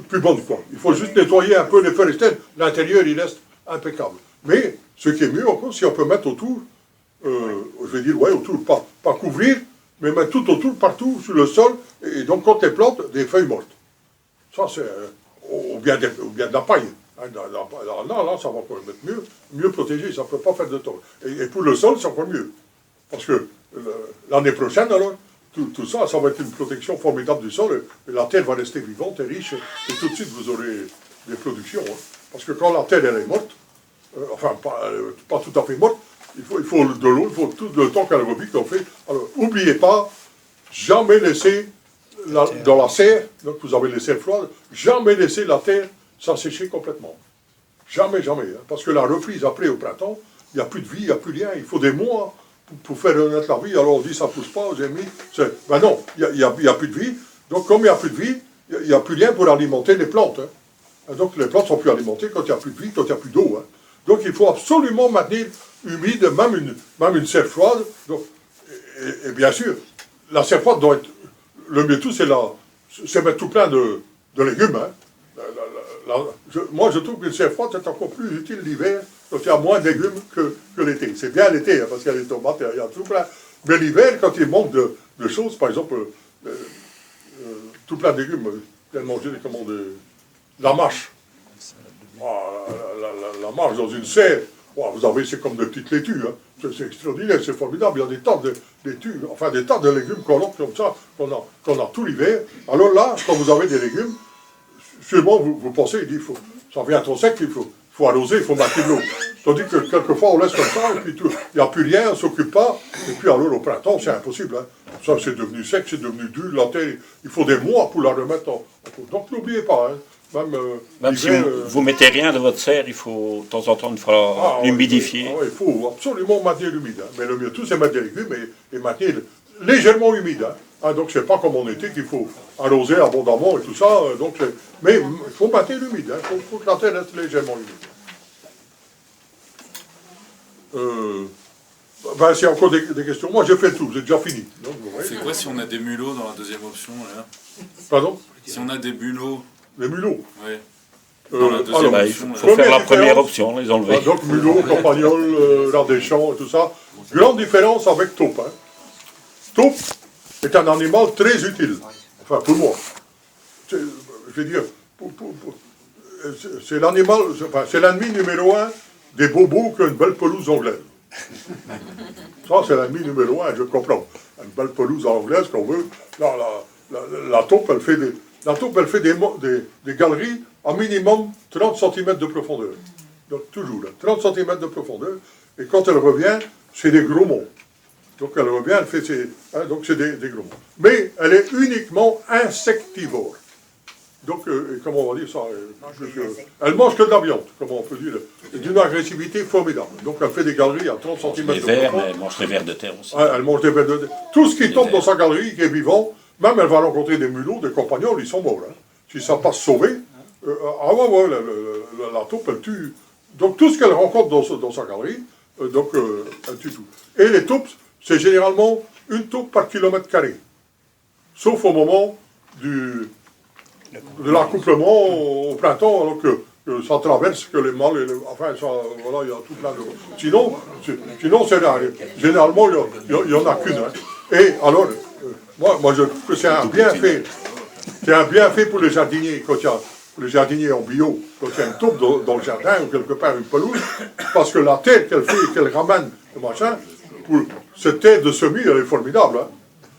plus bonnes, quoi. Il faut juste nettoyer un peu les feuilles externes. L'intérieur, il reste impeccable. Mais ce qui est mieux encore, si on peut mettre autour, je vais dire, autour, pas couvrir, mais mettre tout autour, partout, sur le sol, et donc quand les plantes, des feuilles mortes. Ça, c'est... ou bien de la paille. Hein, là, ça va encore être mieux protégé, ça ne peut pas faire de tort. Et pour le sol, c'est encore mieux. Parce que l'année prochaine, alors, tout ça, ça va être une protection formidable du sol, et la terre va rester vivante et riche, et tout de suite, vous aurez des productions. Hein. Parce que quand la terre, elle est morte, enfin, pas tout à fait morte, il faut de l'eau, il faut tout le temps qu'elle rebute qu'on fait. Alors, n'oubliez pas, jamais laisser dans la serre, donc vous avez les serres froides, jamais laisser la terre s'assécher complètement. Jamais. Hein, parce que la reprise après au printemps, il n'y a plus de vie, il n'y a plus rien. Il faut des mois pour faire renaître la vie. Alors on dit ça ne pousse pas, j'ai mis. Ben non, il n'y a plus de vie. Donc comme il n'y a plus de vie, il n'y a plus rien pour alimenter les plantes. Hein. Donc les plantes sont plus alimentées quand il n'y a plus de vie, quand il n'y a plus d'eau. Hein. Donc il faut absolument maintenir humide, même une serre froide. Donc, et bien sûr, la serre froide doit être... Le mieux tout, c'est mettre tout plein de légumes. Hein. Moi, je trouve qu'une serre froide, c'est encore plus utile l'hiver, donc il y a moins de légumes que l'été. C'est bien l'été, hein, parce qu'il y a les tomates, il y a tout plein. Mais l'hiver, quand il manque de choses, par exemple, tout plein de légumes, bien manger la mâche. La marche dans une serre, vous avez, c'est comme des petites laitues, hein. C'est extraordinaire, c'est formidable, il y a des tas de laitues, enfin des tas de légumes qu'on a comme ça, qu'on a tout l'hiver. Alors là, quand vous avez des légumes, sûrement vous pensez, ça vient trop sec, il faut arroser, il faut mettre de l'eau. Tandis que quelquefois on laisse comme ça, et puis il n'y a plus rien, on ne s'occupe pas, et puis alors au printemps, c'est impossible. Hein. Ça c'est devenu sec, c'est devenu dur, la terre, il faut des mois pour la remettre en cause. Donc n'oubliez pas, hein. Même si vous mettez rien dans votre serre, il faut de temps en temps l'humidifier. Il faut absolument maintenir l'humide. Hein. Mais le mieux tout, c'est mettre des légumes et maintenir légèrement humide. Hein. Donc c'est pas comme en été qu'il faut arroser abondamment et tout ça. Mais il faut maintenir l'humide. Il faut que la terre reste légèrement humide. S'il y a encore des questions, moi j'ai fait le tour, j'ai déjà fini. Donc, c'est quoi si on a des mulots dans la deuxième option là? Pardon? Si on a des mulots. Les mulots. Oui. Il faut faire la première option, les enlever. Donc mulots, campagnols, rat des champs et tout ça. Grande différence avec taupe. Hein. Taupe, est un animal très utile. Enfin, pour moi. Je veux dire, c'est l'animal, enfin, c'est l'ennemi numéro 1 des bobos qu'une belle pelouse anglaise. Ça, c'est l'ennemi numéro 1, je comprends. Une belle pelouse anglaise qu'on veut. Là, la taupe, elle fait des galeries à minimum 30 cm de profondeur. Donc, toujours, là, 30 cm de profondeur. Et quand elle revient, c'est des gros monts. Donc, elle revient, elle fait ses... Hein, donc, c'est des gros monts. Mais elle est uniquement insectivore. Donc, comment on va dire ça elle mange que de la viande, comment on peut dire, d'une agressivité formidable. Donc, elle fait des galeries à 30 cm de vers, mais elle mange les vers de terre aussi. Ouais, elle mange des vers de terre. Tout ce qui tombe dans sa galerie, qui est vivant, même elle va rencontrer des mulots, des compagnons, ils sont morts. Hein. Si ça passe sauvé, la taupe, elle tue. Donc, tout ce qu'elle rencontre dans sa galerie, elle tue tout. Et les taupes, c'est généralement une taupe par kilomètre carré. Sauf au moment de l'accouplement au printemps, alors que ça traverse, que les mâles, enfin, ça, voilà, il y a tout plein de... Sinon c'est rare. Généralement, il n'y en a qu'une. Hein. Et alors, moi, je trouve que c'est un bienfait. C'est un bienfait pour les jardiniers, quand il y a les jardiniers en bio, quand il y a une taupe dans le jardin, ou quelque part une pelouse, parce que la terre qu'elle fait, qu'elle ramène, le machin, pour cette terre de semis, elle est formidable.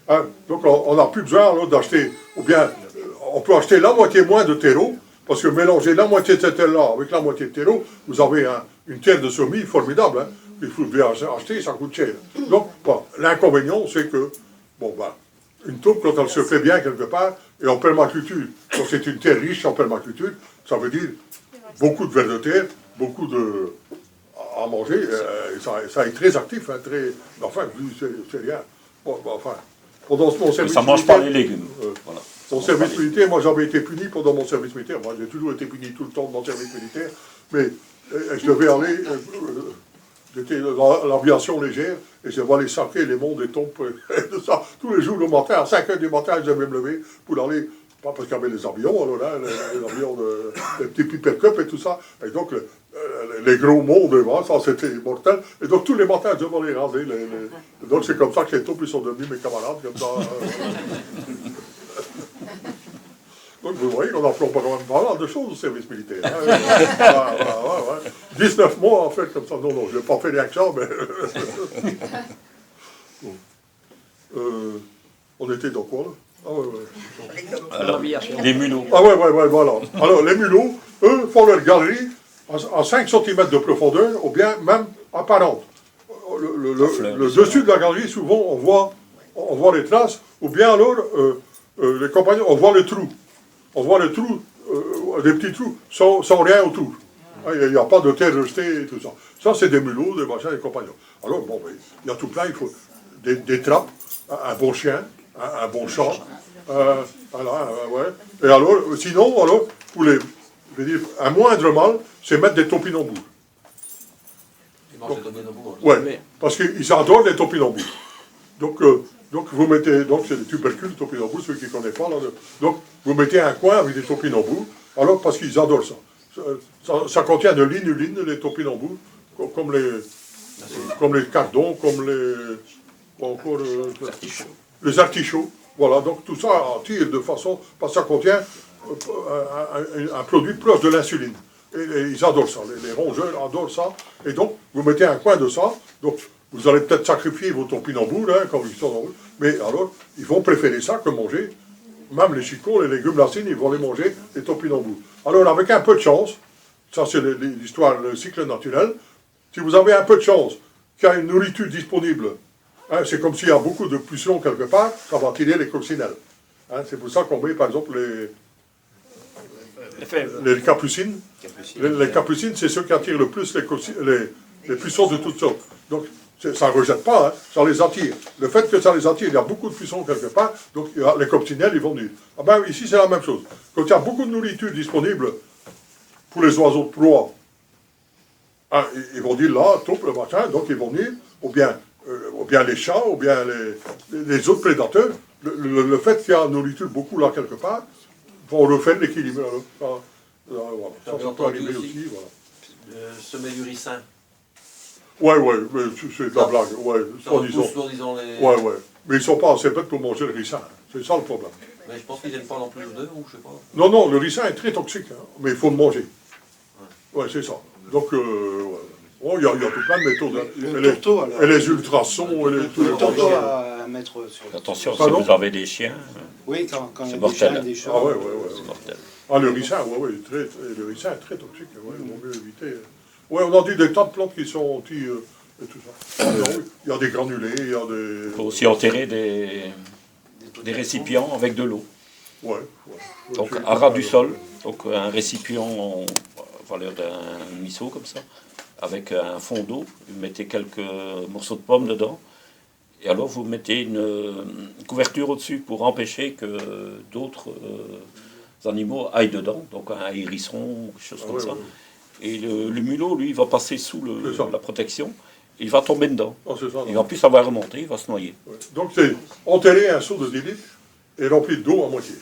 Hein. Donc, on n'a plus besoin d'acheter, ou bien... On peut acheter la moitié moins de terreau, parce que mélanger la moitié de cette terre-là avec la moitié de terreau, vous avez une terre de semis formidable. Hein. Il faut bien acheter, ça coûte cher. Donc, bon, l'inconvénient, c'est que, une taupe, quand elle se fait bien quelque part, et en permaculture, quand c'est une terre riche en permaculture, ça veut dire beaucoup de vers de terre, beaucoup à manger, ça est très actif, hein, très... Enfin, c'est rien. Pendant mon service ça ne mange pas les légumes. Voilà. Mon service militaire, moi j'avais été puni pendant mon service militaire. Moi j'ai toujours été puni tout le temps de mon service militaire. Mais je devais aller, j'étais dans l'aviation légère, et je devais aller saquer les monts des taupes, et tout ça. Tous les jours le matin, à 5h du matin, je devais me lever pour aller, pas parce qu'il y avait les avions, alors là, les avions, les petits Piper Cup et tout ça. Et donc les gros monts devant, ça c'était mortel. Et donc tous les matins, je devais les raser. Donc c'est comme ça que les taupes ils sont devenus mes camarades, comme ça. Donc vous voyez qu'on apprend quand même pas mal de choses au service militaire. Hein. 19 mois en fait comme ça. Non, je n'ai pas fait rien que ça, mais... on était dans quoi là? Alors, les mulots. Voilà. Alors les mulots, eux, font leur galerie à 5 cm de profondeur, ou bien même apparente. Le dessus de la galerie, souvent, on voit les traces, ou bien alors, les compagnons, on voit le trou. On voit les trous, des petits trous, sans rien autour. Il n'y a pas de terre rejetée et tout ça. Ça, c'est des mulots, des machins, des compagnons. Alors, il y a tout plein, il faut des trappes, un bon chien, un bon chat. Et alors, sinon, pour un moindre mal, c'est mettre des topinambours. Ils mangent des topinambours. Oui, parce qu'ils adorent les topinambours. Donc vous mettez, c'est des tubercules, topinambours, ceux qui ne connaissent pas. Là, donc vous mettez un coin avec des topinambours, alors parce qu'ils adorent ça. Ça contient de l'inuline, les topinambours, comme les cardons, comme les artichauts. Voilà, donc tout ça attire de façon, parce que ça contient un produit proche de l'insuline. Et ils adorent ça, les rongeurs adorent ça. Et donc, vous mettez un coin de ça, donc vous allez peut-être sacrifier vos topinambours, quand ils sont dans vous, mais alors, ils vont préférer ça que manger, même les chicots, les légumes racines, ils vont les manger, les topinambours. Alors, avec un peu de chance, ça c'est l'histoire, le cycle naturel, si vous avez un peu de chance qu'il y a une nourriture disponible, c'est comme s'il y a beaucoup de pucerons quelque part, ça va attirer les coccinelles. C'est pour ça qu'on met, par exemple, les capucines. Les capucines, c'est ceux qui attirent le plus les pucerons de toutes sortes. Donc, ça ne rejette pas, ça les attire. Le fait que ça les attire, il y a beaucoup de pucerons quelque part, donc les coccinelles, ils vont venir. Ici, c'est la même chose. Quand il y a beaucoup de nourriture disponible pour les oiseaux de proie, ils vont dire là, taupe, le machin, donc ils vont venir, ou bien les chats, ou bien les autres prédateurs. Le fait qu'il y a nourriture beaucoup là quelque part, vont refaire l'équilibre. Ça peut arriver aussi. Voilà. Semer du ricin. Ouais, mais c'est de la blague. Ouais, soi-disant. Soi-disant les... Ouais. Mais ils ne sont pas assez bêtes pour manger le ricin. C'est ça le problème. Mais je pense qu'ils viennent pas non plus d'eux, ou je sais pas. Non, non, le ricin est très toxique, hein, mais il faut le manger. Ouais, c'est ça. Donc, oh, il y a tout plein de méthodes. Et les ultrasons, et tous les tourteaux à mettre sur... Attention, si vous avez des chiens, oui, quand il y a des chiens, des chats. Ah ouais, c'est mortel. Ah, le ricin, le ricin est très toxique. Ouais, il vaut mieux éviter. Ouais, on a dit des tas de plantes qui sont anti... et tout ça. Il y a des granulés, il y a des... Il faut aussi enterrer des récipients avec de l'eau. Ouais. Donc à ras du sol, donc un récipient valeur d'un miso comme ça, avec un fond d'eau, vous mettez quelques morceaux de pommes dedans, et alors vous mettez une couverture au-dessus pour empêcher que d'autres animaux aillent dedans, donc un hérisson, quelque chose comme ça. Et le mulot, lui, il va passer sous la protection, il va tomber dedans. Et en plus, ça va remonter, il va se noyer. Ouais. Donc c'est enterrer un seau de 10 litres et remplir d'eau à moitié.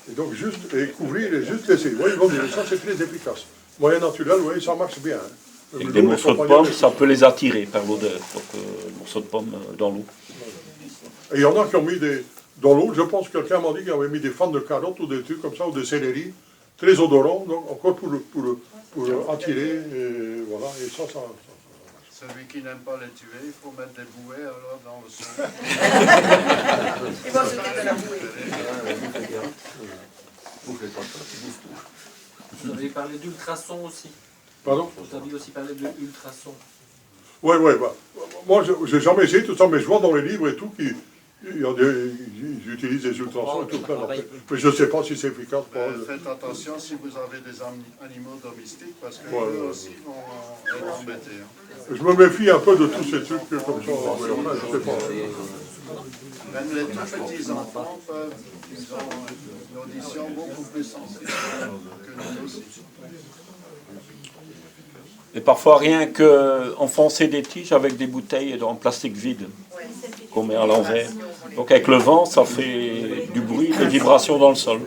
Et donc juste couvrir et juste laisser. Oui, ça c'est très efficace. Moyen naturel, oui, ça marche bien. Hein. Et des morceaux de pommes, ça peut les attirer par l'odeur. Donc les morceaux de pommes dans l'eau. Et il y en a qui ont mis dans l'eau, je pense que quelqu'un m'a dit qu'il avait mis des fans de carottes ou des trucs comme ça, ou des céleri, très odorants, donc encore pour attirer, et voilà, et ça. Celui qui n'aime pas les tuer, il faut mettre des bouées alors dans le sol. Il va se mettre de la bouée. Vous avez parlé d'ultrasons aussi. Pardon? Vous avez aussi parlé d'ultrasons. Oui, bah, moi je n'ai jamais essayé tout ça, mais je vois dans les livres et tout qu'ils ils utilisent des ultrasons et tout ça. Mais je ne sais pas si c'est efficace. Faites attention si vous avez des animaux domestiques, parce qu'eux aussi vont être embêtés. Hein. Je me méfie un peu de tous ces trucs comme ça. Mais enfin, je ne sais pas. Même les tout petits enfants peuvent, ils ont une audition beaucoup plus sensible que nous aussi. Et parfois, rien qu'enfoncer des tiges avec des bouteilles en plastique vide qu'on met à l'envers. Donc avec le vent, ça fait du bruit, des vibrations dans le sol.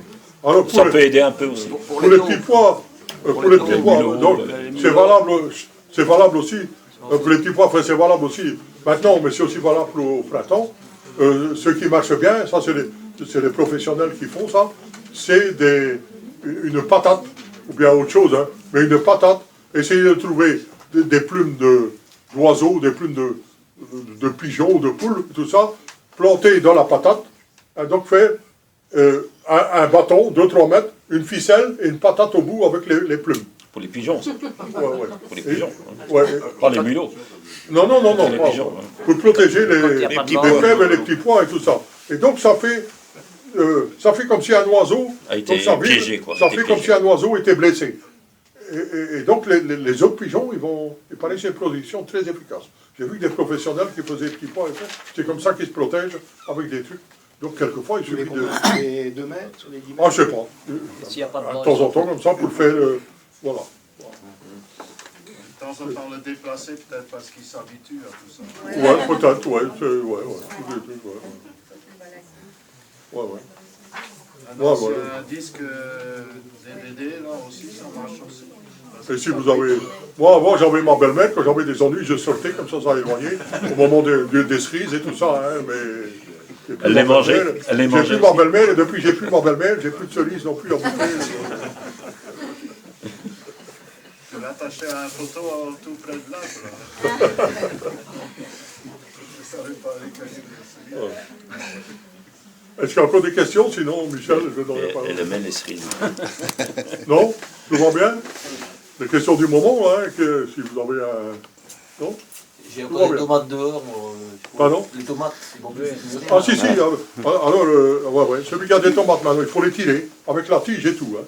Alors, ça peut aider un peu aussi. Pour les petits pois, c'est valable aussi. Pour les petits pois, c'est valable aussi maintenant, mais c'est aussi valable au printemps. Ce qui marche bien, ça c'est les professionnels qui font ça, c'est une patate, ou bien autre chose, hein, mais une patate. Essayez de trouver des plumes d'oiseaux, des plumes de pigeons ou de poules, tout ça, plantées dans la patate. Et donc fait un bâton, 2-3 mètres, une ficelle et une patate au bout avec les plumes. Pour les pigeons. Ouais. Pour les pigeons. Pas les mulots. Non. Pas, pigeons, pour protéger les fèves et les petits pois et tout ça. Et donc ça fait comme si un oiseau a été piégé, quoi. Ça fait comme si un oiseau était blessé. Et donc les autres pigeons, il paraît que c'est une production très efficace. J'ai vu des professionnels qui faisaient des petits pois et tout. C'est comme ça qu'ils se protègent avec des trucs. Donc quelquefois, il suffit de... Les 2 mètres, les 10 mètres. Ah, je sais pas. De temps en temps, comme ça, pour le faire... voilà. De temps en temps, le déplacer, peut-être parce qu'il s'habitue à tout ça. Ouais, peut-être, ouais. Un disque DVD, là aussi, ça marche aussi. Et si vous avez... Moi, avant, j'avais ma belle-mère, quand j'avais des ennuis, je sortais, comme ça éloignait, au moment des cerises et tout ça, hein, mais... Elle les mangeait. J'ai plus ma belle-mère, et depuis que j'ai plus ma belle-mère, j'ai plus de cerises non plus à bouffer. Tu l'attachais à un poteau tout près de l'arbre. Je savais pas recueillir les cerises. Est-ce qu'il y a encore des questions? Sinon, Michel, je ne donnerai pas. Elle aimait les cerises. Non? Tout va bien? Les questions du moment, hein, que si vous avez un... Non? J'ai encore des tomates dehors. Pardon? Les tomates, ils vont plus. Ah si, alors, celui qui a des tomates maintenant, il faut les tirer, avec la tige et tout. Hein.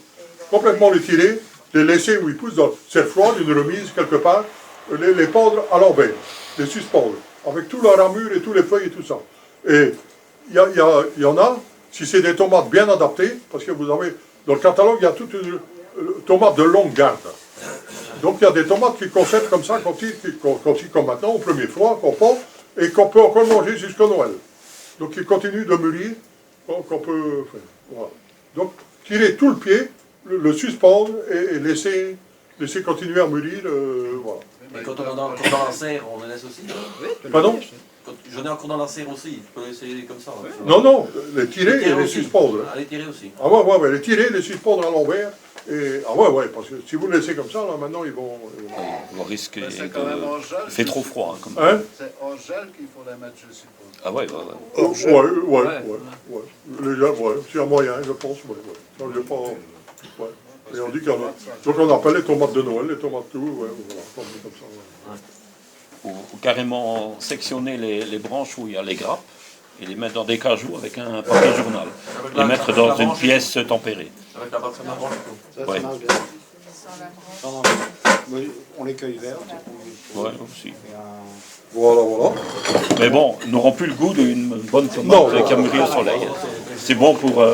Complètement les tirer, les laisser où ils poussent dans cette froide, une remise quelque part, les pendre à l'envers, les suspendre, avec tout la ramure et tous les feuilles et tout ça. Et il y en a, si c'est des tomates bien adaptées, parce que vous avez, dans le catalogue, il y a toute une tomate de longue garde. Donc il y a des tomates qui conservent comme ça, comme maintenant, au premier froid, qu'on porte, et qu'on peut encore manger jusqu'au Noël. Donc ils continuent de mûrir, qu'on peut faire. Voilà. Donc tirer tout le pied, le suspendre et laisser continuer à mûrir. Voilà. Et quand on est dans la serre, on le laisse aussi? Pardon? J'en ai encore dans la serre aussi, je peux l'essayer comme ça. Ouais. Non, non, les tirer et les aussi. suspendre. Ah, les tirer aussi. Ah ouais, mais les tirer, les suspendre à l'envers. Et, ah ouais, parce que si vous le laissez comme ça, là, maintenant, ils vont... On risque Mais c'est quand même en gel. Il fait trop froid. Hein, comme... Hein? C'est en gel qu'il faut les mettre, je suppose. Ah ouais. Ouais. Les gars, ouais, c'est un moyen, je pense, ouais. Ça, j'ai pas... Ouais. Et on dit qu'il y en a... Donc on appelle les tomates de Noël, les tomates tout, ouais, voilà, comme ça. Ouais. Ou carrément sectionner les branches où il y a les grappes et les mettre dans des cajoux avec un papier journal. Les mettre dans une pièce tempérée. Avec la partie de la branche. Ça Ouais. marche bien. Oui, on les cueille vertes. Ouais, aussi. Voilà. Mais bon, n'auront plus le goût d'une bonne tomate qui a mûri au soleil. C'est bon pour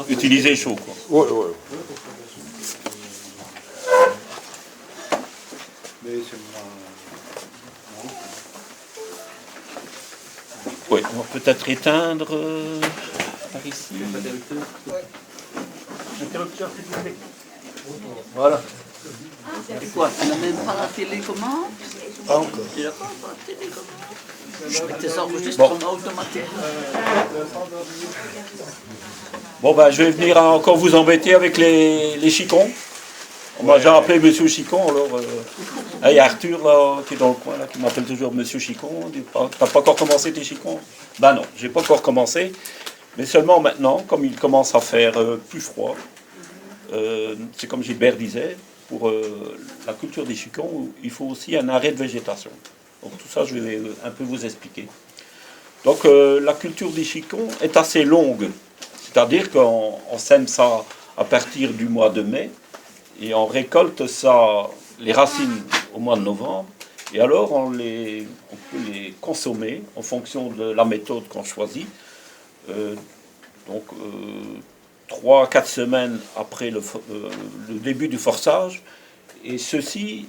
utiliser chaud, quoi. Ouais. Mais c'est Oui, on va peut-être éteindre par ici. Interrupteur, s'il vous plaît. Voilà. Et quoi, tu n'as même pas la télécommande? Pas encore. Tu n'as pas la télécommande? Mais tes enregistrements automatiques. Bon, ben, je vais venir encore vous embêter avec les chicons. On m'a déjà appelé Monsieur Chicon, alors il y a Arthur là, qui est dans le coin, là, qui m'appelle toujours Monsieur Chicon. T'as pas encore commencé tes chicons? Ben non, j'ai pas encore commencé, mais seulement maintenant, comme il commence à faire plus froid, c'est comme Gilbert disait, pour la culture des chicons, il faut aussi un arrêt de végétation. Donc tout ça, je vais un peu vous expliquer. Donc la culture des chicons est assez longue, c'est-à-dire qu'on sème ça à partir du mois de mai, et on récolte ça, les racines au mois de novembre, et alors on peut les consommer en fonction de la méthode qu'on choisit. Donc 3 à 4 semaines après le début du forçage, et ceci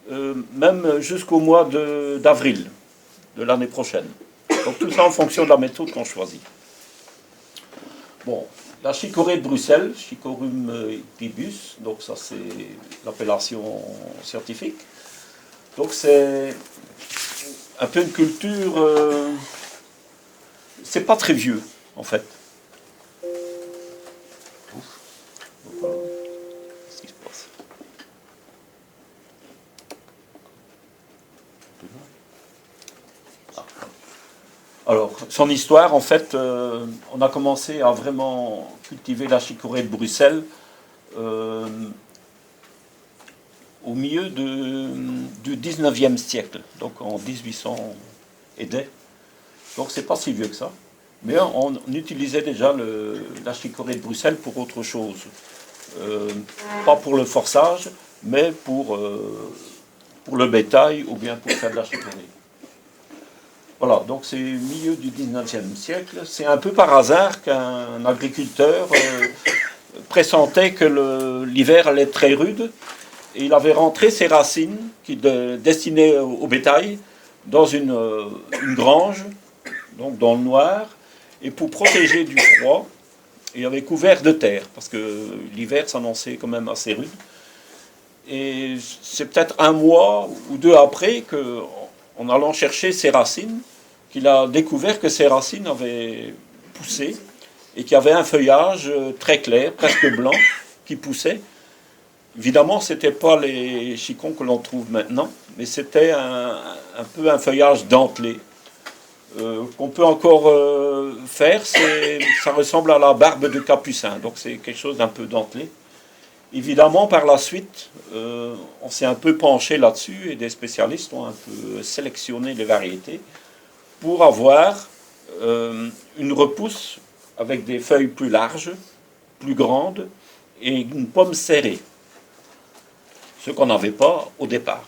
même jusqu'au mois d'avril de l'année prochaine. Donc tout ça en fonction de la méthode qu'on choisit. Bon. La chicorée de Bruxelles, Chicorum pibus, donc ça c'est l'appellation scientifique. Donc c'est un peu une culture, c'est pas très vieux en fait. Qu'est-ce qui se passe? Alors, son histoire, en fait, on a commencé à vraiment cultiver la chicorée de Bruxelles au milieu du 19e siècle, donc en 1800 et des. Donc c'est pas si vieux que ça. Mais on utilisait déjà la chicorée de Bruxelles pour autre chose. Pas pour le forçage, mais pour le bétail ou bien pour faire de la chicorée. Voilà, donc c'est au milieu du 19e siècle. C'est un peu par hasard qu'un agriculteur pressentait que l'hiver allait être très rude. Et il avait rentré ses racines destinées au bétail dans une grange, donc dans le noir. Et pour protéger du froid, il avait couvert de terre, parce que l'hiver s'annonçait quand même assez rude. Et c'est peut-être 1 mois ou 2 après que, en allant chercher ses racines, qu'il a découvert que ses racines avaient poussé et qu'il y avait un feuillage très clair, presque blanc, qui poussait. Évidemment, ce n'était pas les chicons que l'on trouve maintenant, mais c'était un peu un feuillage dentelé. Qu'on peut encore faire, ça ressemble à la barbe de capucin, donc c'est quelque chose d'un peu dentelé. Évidemment, par la suite, on s'est un peu penché là-dessus et des spécialistes ont un peu sélectionné les variétés pour avoir une repousse avec des feuilles plus larges, plus grandes et une pomme serrée, ce qu'on n'avait pas au départ.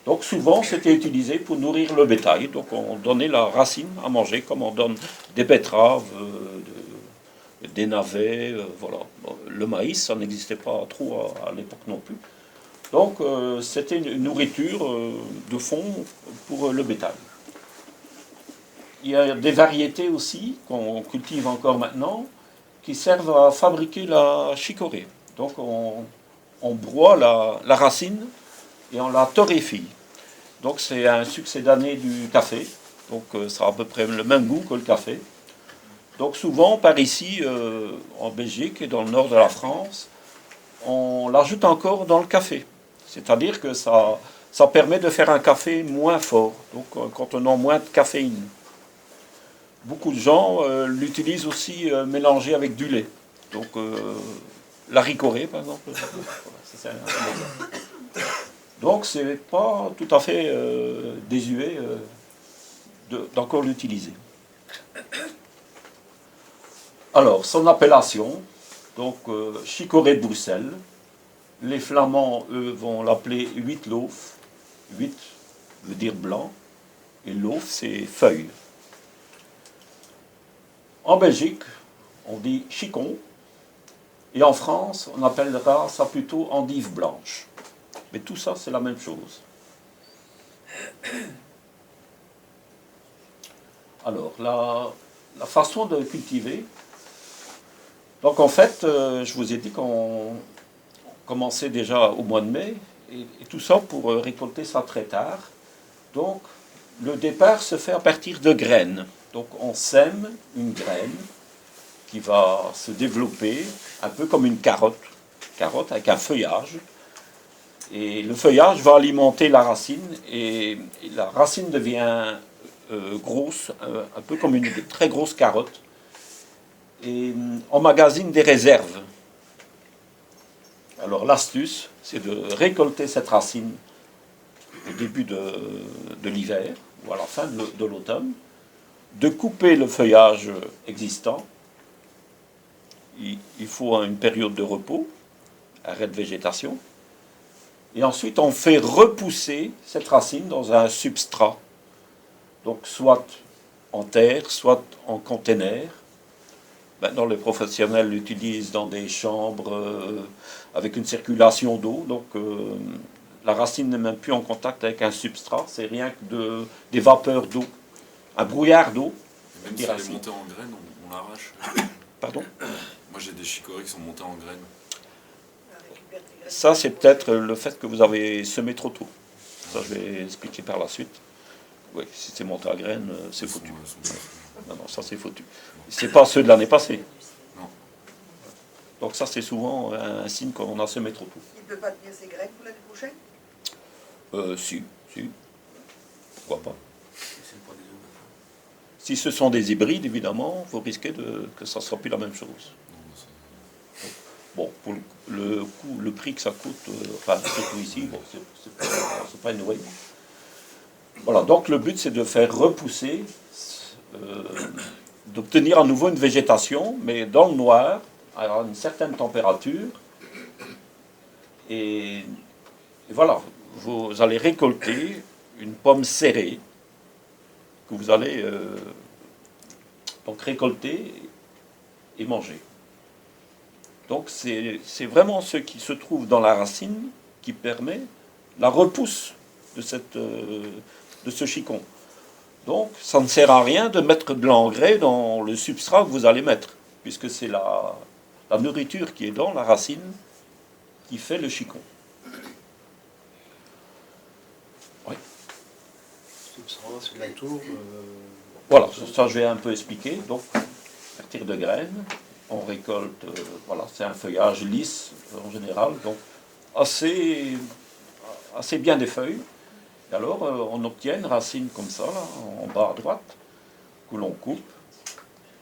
Donc souvent, c'était utilisé pour nourrir le bétail. Donc on donnait la racine à manger, comme on donne des betteraves, des navets, voilà. Bon, le maïs, ça n'existait pas trop à l'époque non plus. Donc c'était une nourriture de fond pour le bétail. Il y a des variétés aussi, qu'on cultive encore maintenant, qui servent à fabriquer la chicorée. Donc on broie la racine et on la torréfie. Donc c'est un succédané du café. Donc ça a à peu près le même goût que le café. Donc souvent, par ici, en Belgique et dans le nord de la France, on l'ajoute encore dans le café. C'est-à-dire que ça permet de faire un café moins fort, donc contenant moins de caféine. Beaucoup de gens l'utilisent aussi mélangé avec du lait. Donc l'haricoré, par exemple. Donc c'est pas tout à fait désuet d'encore l'utiliser. Alors, son appellation, donc chicorée de Bruxelles. Les Flamands, eux, vont l'appeler huitloaf. Huit veut dire blanc, et loaf, c'est feuille. En Belgique, on dit chicon, et en France, on appellera ça plutôt endive blanche. Mais tout ça, c'est la même chose. Alors, la façon de cultiver. Donc, en fait, je vous ai dit qu'on commençait déjà au mois de mai, et tout ça pour récolter ça très tard. Donc, le départ se fait à partir de graines. Donc, on sème une graine qui va se développer un peu comme une carotte avec un feuillage. Et le feuillage va alimenter la racine, et la racine devient grosse, un peu comme une très grosse carotte, et emmagasine des réserves. Alors l'astuce, c'est de récolter cette racine au début de l'hiver, ou à la fin de l'automne, de couper le feuillage existant. Il faut une période de repos, arrêt de végétation, et ensuite on fait repousser cette racine dans un substrat, donc soit en terre, soit en container. Maintenant, les professionnels l'utilisent dans des chambres avec une circulation d'eau, donc la racine n'est même plus en contact avec un substrat, c'est rien que des vapeurs d'eau, un brouillard d'eau. Même si elle est montée en graines, on l'arrache. Pardon? Moi j'ai des chicorées qui sont montées en graines. Ça, c'est peut-être le fait que vous avez semé trop tôt. Ça, je vais expliquer par la suite. Oui, si c'est monté à graines, c'est foutu. Non, ça c'est foutu. C'est pas ceux de l'année passée. Non. Donc ça, c'est souvent un signe qu'on a semé trop tôt. Il ne peut pas tenir ses graines pour l'année prochaine? Si. Pourquoi pas. Si ce sont des hybrides, évidemment, vous risquez que ça ne sera plus la même chose. Bon, pour le prix que ça coûte, enfin, surtout ici, bon, c'est pas une ruine. Voilà, donc le but, c'est de faire repousser, d'obtenir à nouveau une végétation, mais dans le noir, à une certaine température. Et voilà, vous allez récolter une pomme serrée que vous allez donc récolter et manger. Donc c'est vraiment ce qui se trouve dans la racine qui permet la repousse de ce chicon. Donc ça ne sert à rien de mettre de l'engrais dans le substrat que vous allez mettre, puisque c'est la nourriture qui est dans la racine qui fait le chicon. Oui. C'est la tour. Voilà, ça je vais un peu expliquer. Donc, à partir de graines, on récolte, voilà, c'est un feuillage lisse en général, donc assez bien des feuilles. Et alors, on obtient une racine comme ça, là, en bas à droite, que l'on coupe.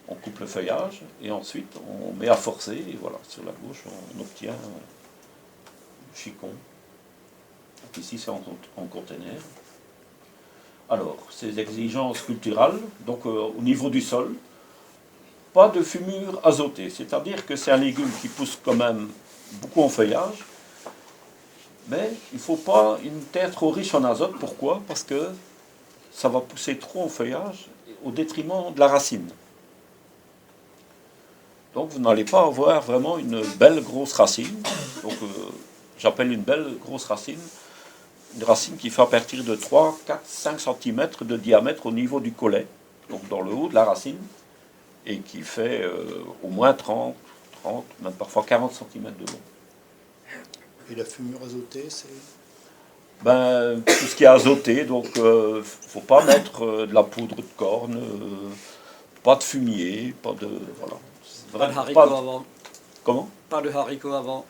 On coupe le feuillage, et ensuite on met à forcer, et voilà, sur la gauche, on obtient un chicon. Donc ici, c'est en conteneur. Alors, ces exigences culturales, donc au niveau du sol, pas de fumure azotée, c'est-à-dire que c'est un légume qui pousse quand même beaucoup en feuillage, mais il ne faut pas une terre trop riche en azote. Pourquoi? Parce que ça va pousser trop en feuillage au détriment de la racine. Donc vous n'allez pas avoir vraiment une belle grosse racine. Donc j'appelle une belle grosse racine, une racine qui fait à partir de 3, 4, 5 cm de diamètre au niveau du collet, donc dans le haut de la racine, et qui fait au moins 30, même parfois 40 cm de long. Et la fumure azotée, c'est... tout ce qui est azoté, donc il ne faut pas mettre de la poudre de corne, pas de fumier, pas de... Voilà. Pas de haricots avant. Comment? Pas de haricots avant.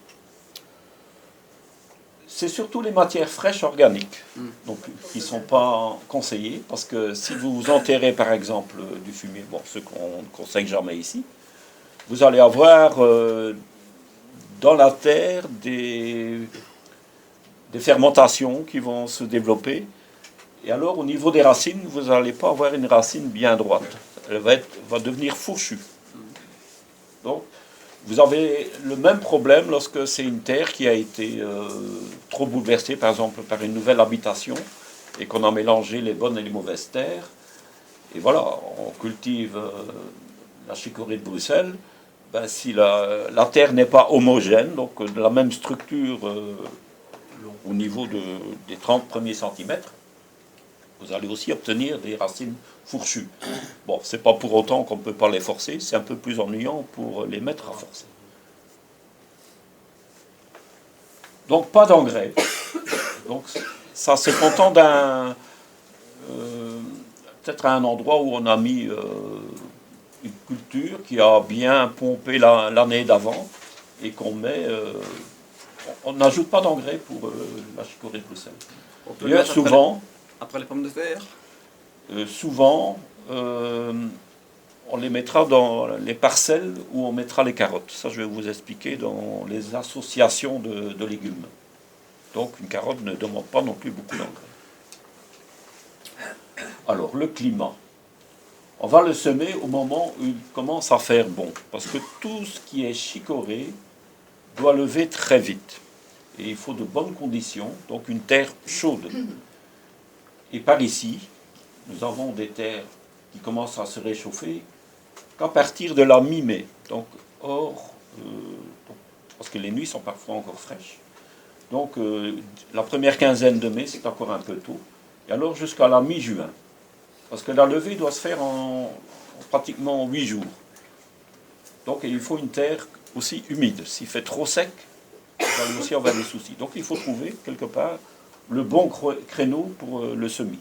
C'est surtout les matières fraîches organiques donc, qui ne sont pas conseillées, parce que si vous enterrez par exemple du fumier, bon, ce qu'on ne conseille jamais ici, vous allez avoir dans la terre des fermentations qui vont se développer. Et alors, au niveau des racines, vous n'allez pas avoir une racine bien droite. Elle va devenir fourchue. Donc, vous avez le même problème lorsque c'est une terre qui a été trop bouleversée, par exemple, par une nouvelle habitation, et qu'on a mélangé les bonnes et les mauvaises terres. Et voilà, on cultive la chicorée de Bruxelles. Si la terre n'est pas homogène, donc de la même structure au niveau des 30 premiers centimètres, vous allez aussi obtenir des racines fourchues. Bon, c'est pas pour autant qu'on ne peut pas les forcer, c'est un peu plus ennuyant pour les mettre à forcer. Donc pas d'engrais. Donc ça se contente d'un... peut-être à un endroit où on a mis une culture qui a bien pompé l'année d'avant et qu'on met... on n'ajoute pas d'engrais pour la chicorée de Bruxelles. D'ailleurs, souvent... Après les pommes de terre souvent, on les mettra dans les parcelles où on mettra les carottes. Ça, je vais vous expliquer dans les associations de légumes. Donc, une carotte ne demande pas non plus beaucoup d'engrais. Alors, le climat. On va le semer au moment où il commence à faire bon. Parce que tout ce qui est chicorée doit lever très vite. Et il faut de bonnes conditions, donc une terre chaude. Et par ici, nous avons des terres qui commencent à se réchauffer qu'à partir de la mi-mai. Donc, parce que les nuits sont parfois encore fraîches. Donc, la première quinzaine de mai, c'est encore un peu tôt. Et alors, jusqu'à la mi-juin. Parce que la levée doit se faire en pratiquement 8 jours. Donc, il faut une terre aussi humide. S'il fait trop sec, vous allez aussi avoir des soucis. Donc, il faut trouver, quelque part, le bon créneau pour le semis,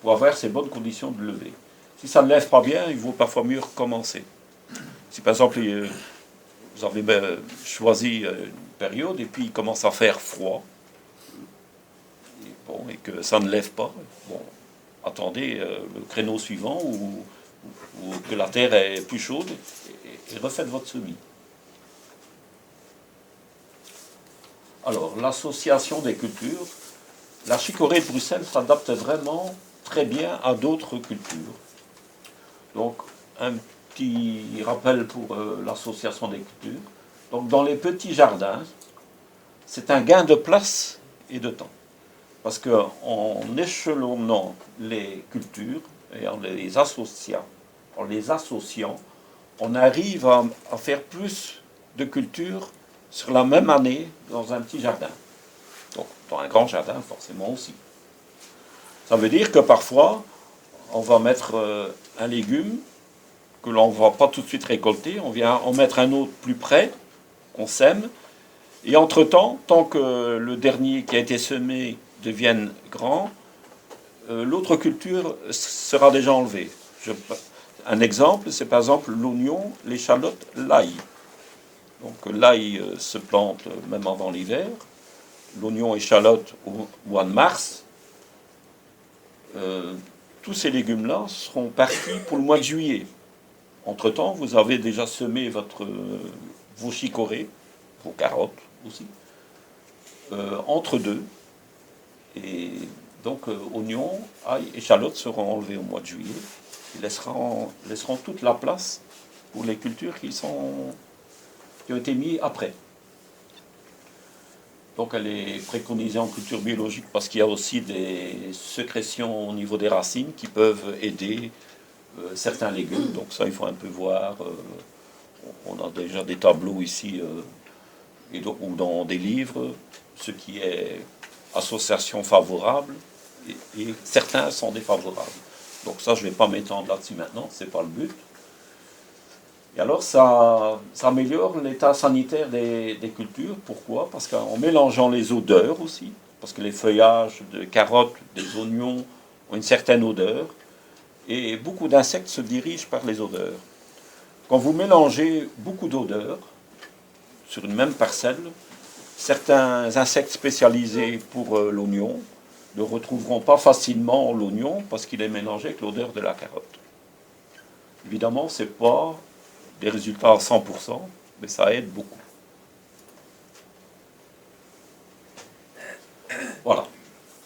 pour avoir ces bonnes conditions de levée. Si ça ne lève pas bien, il vaut parfois mieux recommencer. Si par exemple vous avez choisi une période et puis il commence à faire froid, et que ça ne lève pas, bon, attendez le créneau suivant ou que la terre est plus chaude et refaites votre semis. Alors, l'association des cultures, la chicorée de Bruxelles s'adapte vraiment très bien à d'autres cultures. Donc, un petit rappel pour l'association des cultures. Donc, dans les petits jardins, c'est un gain de place et de temps. Parce qu'en échelonnant les cultures et en les associant, on arrive à faire plus de cultures sur la même année dans un petit jardin. Donc, dans un grand jardin, forcément aussi. Ça veut dire que parfois, on va mettre un légume que l'on ne va pas tout de suite récolter, on vient en mettre un autre plus près, qu'on sème, et entre-temps, tant que le dernier qui a été semé devienne grand, l'autre culture sera déjà enlevée. Un exemple, c'est par exemple l'oignon, l'échalote, l'ail. Donc l'ail se plante même avant l'hiver, l'oignon, échalote au mois de mars. Tous ces légumes-là seront partis pour le mois de juillet. Entre-temps, vous avez déjà semé vos chicorées, vos carottes aussi, entre deux. Et donc oignons, ail, échalotes seront enlevés au mois de juillet. Ils laisseront toute la place pour les cultures qui ont été mises après. Donc elle est préconisée en culture biologique parce qu'il y a aussi des sécrétions au niveau des racines qui peuvent aider certains légumes. Donc ça, il faut un peu voir. On a déjà des tableaux ici ou dans des livres, ce qui est association favorable et certains sont défavorables. Donc ça, je ne vais pas m'étendre là-dessus maintenant, ce n'est pas le but. Et alors, ça améliore l'état sanitaire des cultures. Pourquoi? Parce qu'en mélangeant les odeurs aussi, parce que les feuillages de carottes, des oignons ont une certaine odeur, et beaucoup d'insectes se dirigent par les odeurs. Quand vous mélangez beaucoup d'odeurs sur une même parcelle, certains insectes spécialisés pour l'oignon ne retrouveront pas facilement l'oignon parce qu'il est mélangé avec l'odeur de la carotte. Évidemment, ce n'est pas des résultats à 100%, mais ça aide beaucoup. Voilà.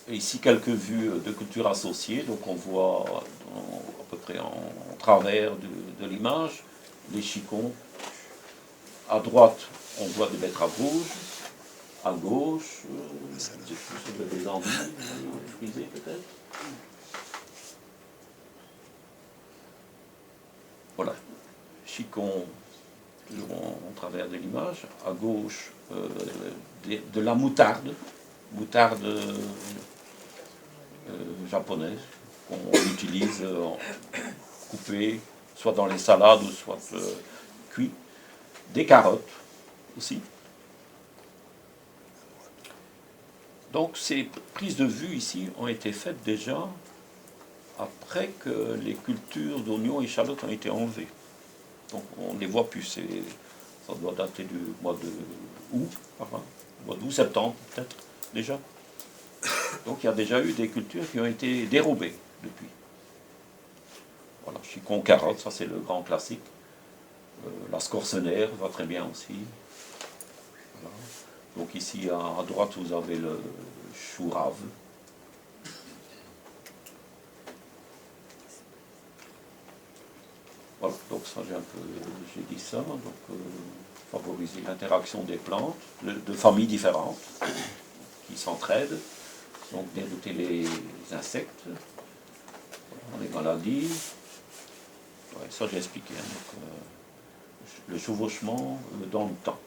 Et ici, quelques vues de culture associée. Donc, on voit à peu près en travers de l'image les chicons. À droite, on voit des betteraves rouges. À gauche, des endives frisées peut-être. Voilà. Chicons, toujours en travers de l'image. À gauche, de la moutarde. Moutarde japonaise qu'on utilise coupée, soit dans les salades ou soit cuit. Des carottes aussi. Donc ces prises de vue ici ont été faites déjà après que les cultures d'oignons et échalotes ont été enlevées. Donc on ne les voit plus. Ça doit dater du mois de août, mois d'août, septembre peut-être déjà. Donc il y a déjà eu des cultures qui ont été dérobées depuis. Voilà, chicon, carotte, ça c'est le grand classique. La scorcenaire va très bien aussi. Voilà. Donc ici à droite vous avez le chou rave. Voilà, donc ça j'ai dit ça, donc favoriser l'interaction des plantes de familles différentes qui s'entraident, donc dérouter les insectes, les maladies. Ouais, ça j'ai expliqué, hein, donc, le chevauchement dans le temps.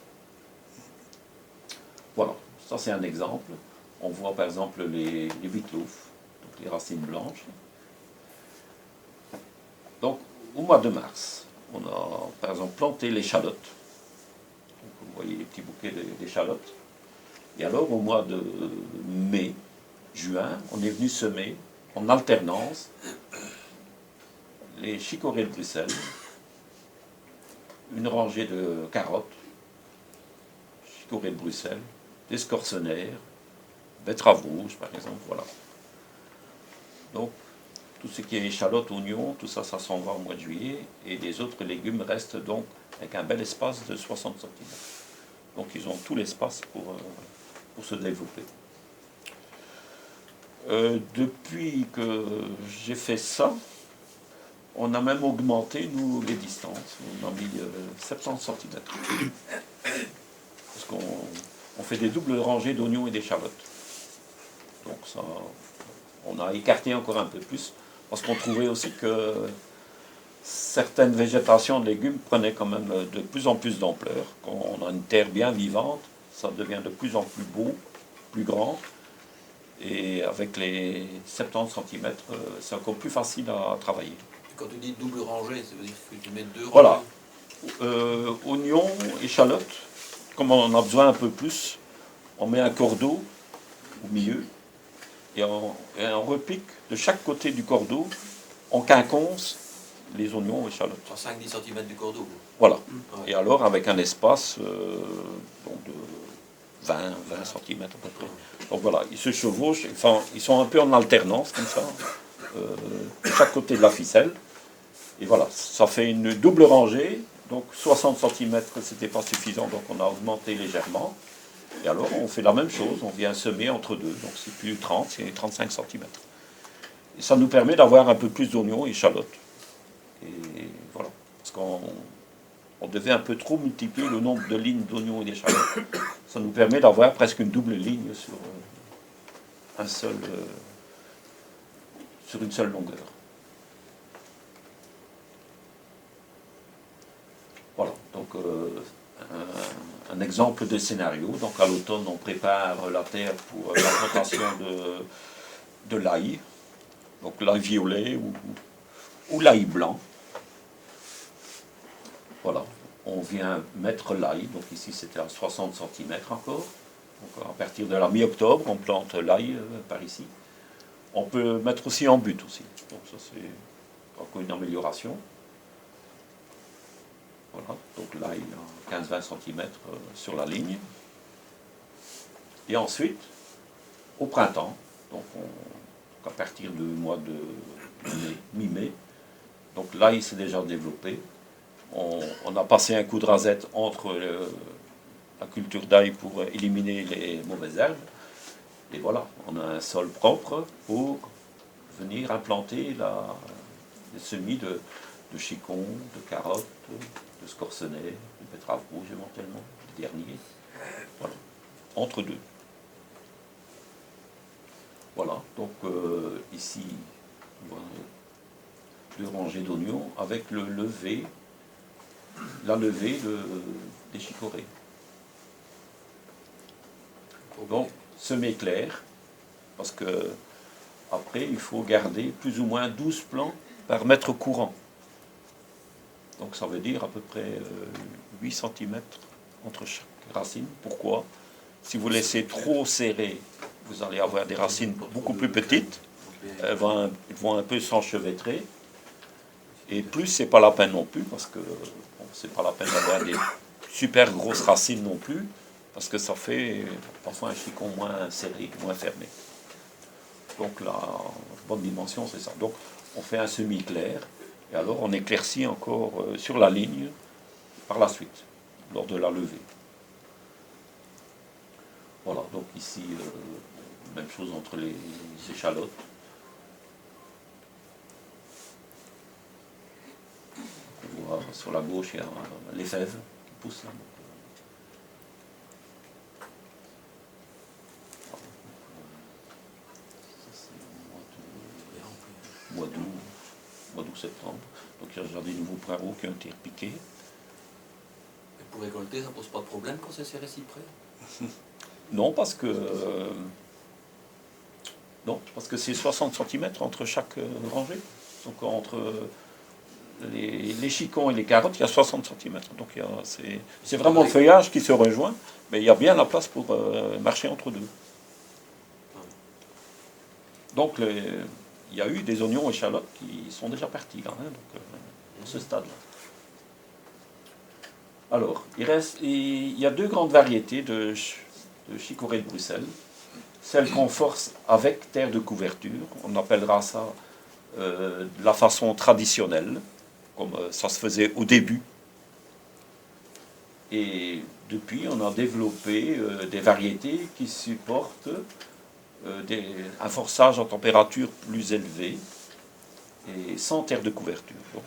Voilà, ça c'est un exemple. On voit par exemple les bitloof, donc les racines blanches. Donc au mois de mars, on a par exemple planté l'échalote. Donc, vous voyez les petits bouquets d'échalotes. Et alors au mois de mai, juin, on est venu semer en alternance les chicorées de Bruxelles, une rangée de carottes, chicorées de Bruxelles, des scorcenaires, betteraves rouges par exemple, voilà. Donc tout ce qui est échalotes, oignons, tout ça, ça s'en va au mois de juillet, et les autres légumes restent donc avec un bel espace de 60 cm. Donc ils ont tout l'espace pour se développer. Depuis que j'ai fait ça, on a même augmenté, nous, les distances. On a mis 70 cm. Parce qu'on fait des doubles rangées d'oignons et d'échalotes. Donc ça, on a écarté encore un peu plus, parce qu'on trouvait aussi que certaines végétations de légumes prenaient quand même de plus en plus d'ampleur. Quand on a une terre bien vivante, ça devient de plus en plus beau, plus grand. Et avec les 70 cm, c'est encore plus facile à travailler. Quand tu dis double rangée, ça veut dire que tu mets deux rangées. Voilà. Oignons, échalotes, comme on en a besoin un peu plus, on met un cordeau au milieu et on repique de chaque côté du cordeau, on quinconce les oignons et échalotes. À 5-10 cm du cordeau. Voilà. Ouais. Et alors avec un espace donc de 20 cm à peu près. Donc voilà, ils se chevauchent, enfin ils sont un peu en alternance comme ça, de chaque côté de la ficelle. Et voilà, ça fait une double rangée, donc 60 cm c'était pas suffisant, donc on a augmenté légèrement. Et alors on fait la même chose, on vient semer entre deux, donc c'est plus 30, c'est 35 cm. Et ça nous permet d'avoir un peu plus d'oignons et échalotes. Et voilà, parce qu'on devait un peu trop multiplier le nombre de lignes d'oignons et d'échalotes. Ça nous permet d'avoir presque une double ligne sur sur une seule longueur. Voilà, donc un exemple de scénario. Donc à l'automne, on prépare la terre pour la plantation de l'ail, donc l'ail violet ou l'ail blanc. Voilà, on vient mettre l'ail, donc ici c'était à 60 cm encore, Donc à partir de la mi-octobre, on plante l'ail par ici. On peut mettre aussi en butte aussi. Donc ça c'est encore une amélioration. Voilà, donc l'ail à 15-20 cm sur la ligne. Et ensuite, au printemps, donc à partir du mois de mi-mai, donc l'ail s'est déjà développé. On a passé un coup de rasette entre la culture d'ail pour éliminer les mauvaises herbes. Et voilà, on a un sol propre pour venir implanter les semis de chicons, de carottes, de scorsonnet, de betteraves rouges éventuellement, des derniers. Voilà, entre deux. Voilà, donc ici, on voit 2 rangées d'oignons avec la levée des chicorées. Donc, semer clair, parce que après, il faut garder plus ou moins 12 plants par mètre courant. Donc ça veut dire à peu près 8 cm entre chaque racine. Pourquoi? Si vous laissez trop serré, vous allez avoir des racines beaucoup plus petites. Elles vont un peu s'enchevêtrer. Et plus, c'est pas la peine non plus, parce que bon, c'est pas la peine d'avoir des super grosses racines non plus, parce que ça fait parfois un chicon moins serré, moins fermé. Donc la bonne dimension, c'est ça. Donc on fait un semi clair, et alors on éclaircit encore sur la ligne par la suite, lors de la levée. Voilà, donc ici, même chose entre les échalotes. On voit sur la gauche, il y a les fèves qui poussent là. Mois d'août-septembre. Donc il y a déjà des nouveaux poireaux qui ont été piqués. Et pour récolter, ça pose pas de problème quand c'est serré si près? Non, parce que c'est 60 cm entre chaque rangée. Donc entre les chicons et les carottes, il y a 60 cm. Donc c'est vraiment le feuillage qui se rejoint, mais il y a bien la place pour marcher entre deux. Donc il y a eu des oignons échalotes qui sont déjà partis là, donc, à ce stade-là. Alors, il y a 2 grandes variétés de chicorée de Bruxelles. Celle qu'on force avec terre de couverture, on appellera ça de la façon traditionnelle, comme ça se faisait au début. Et depuis, on a développé des variétés qui supportent un forçage en température plus élevée et sans terre de couverture. Donc,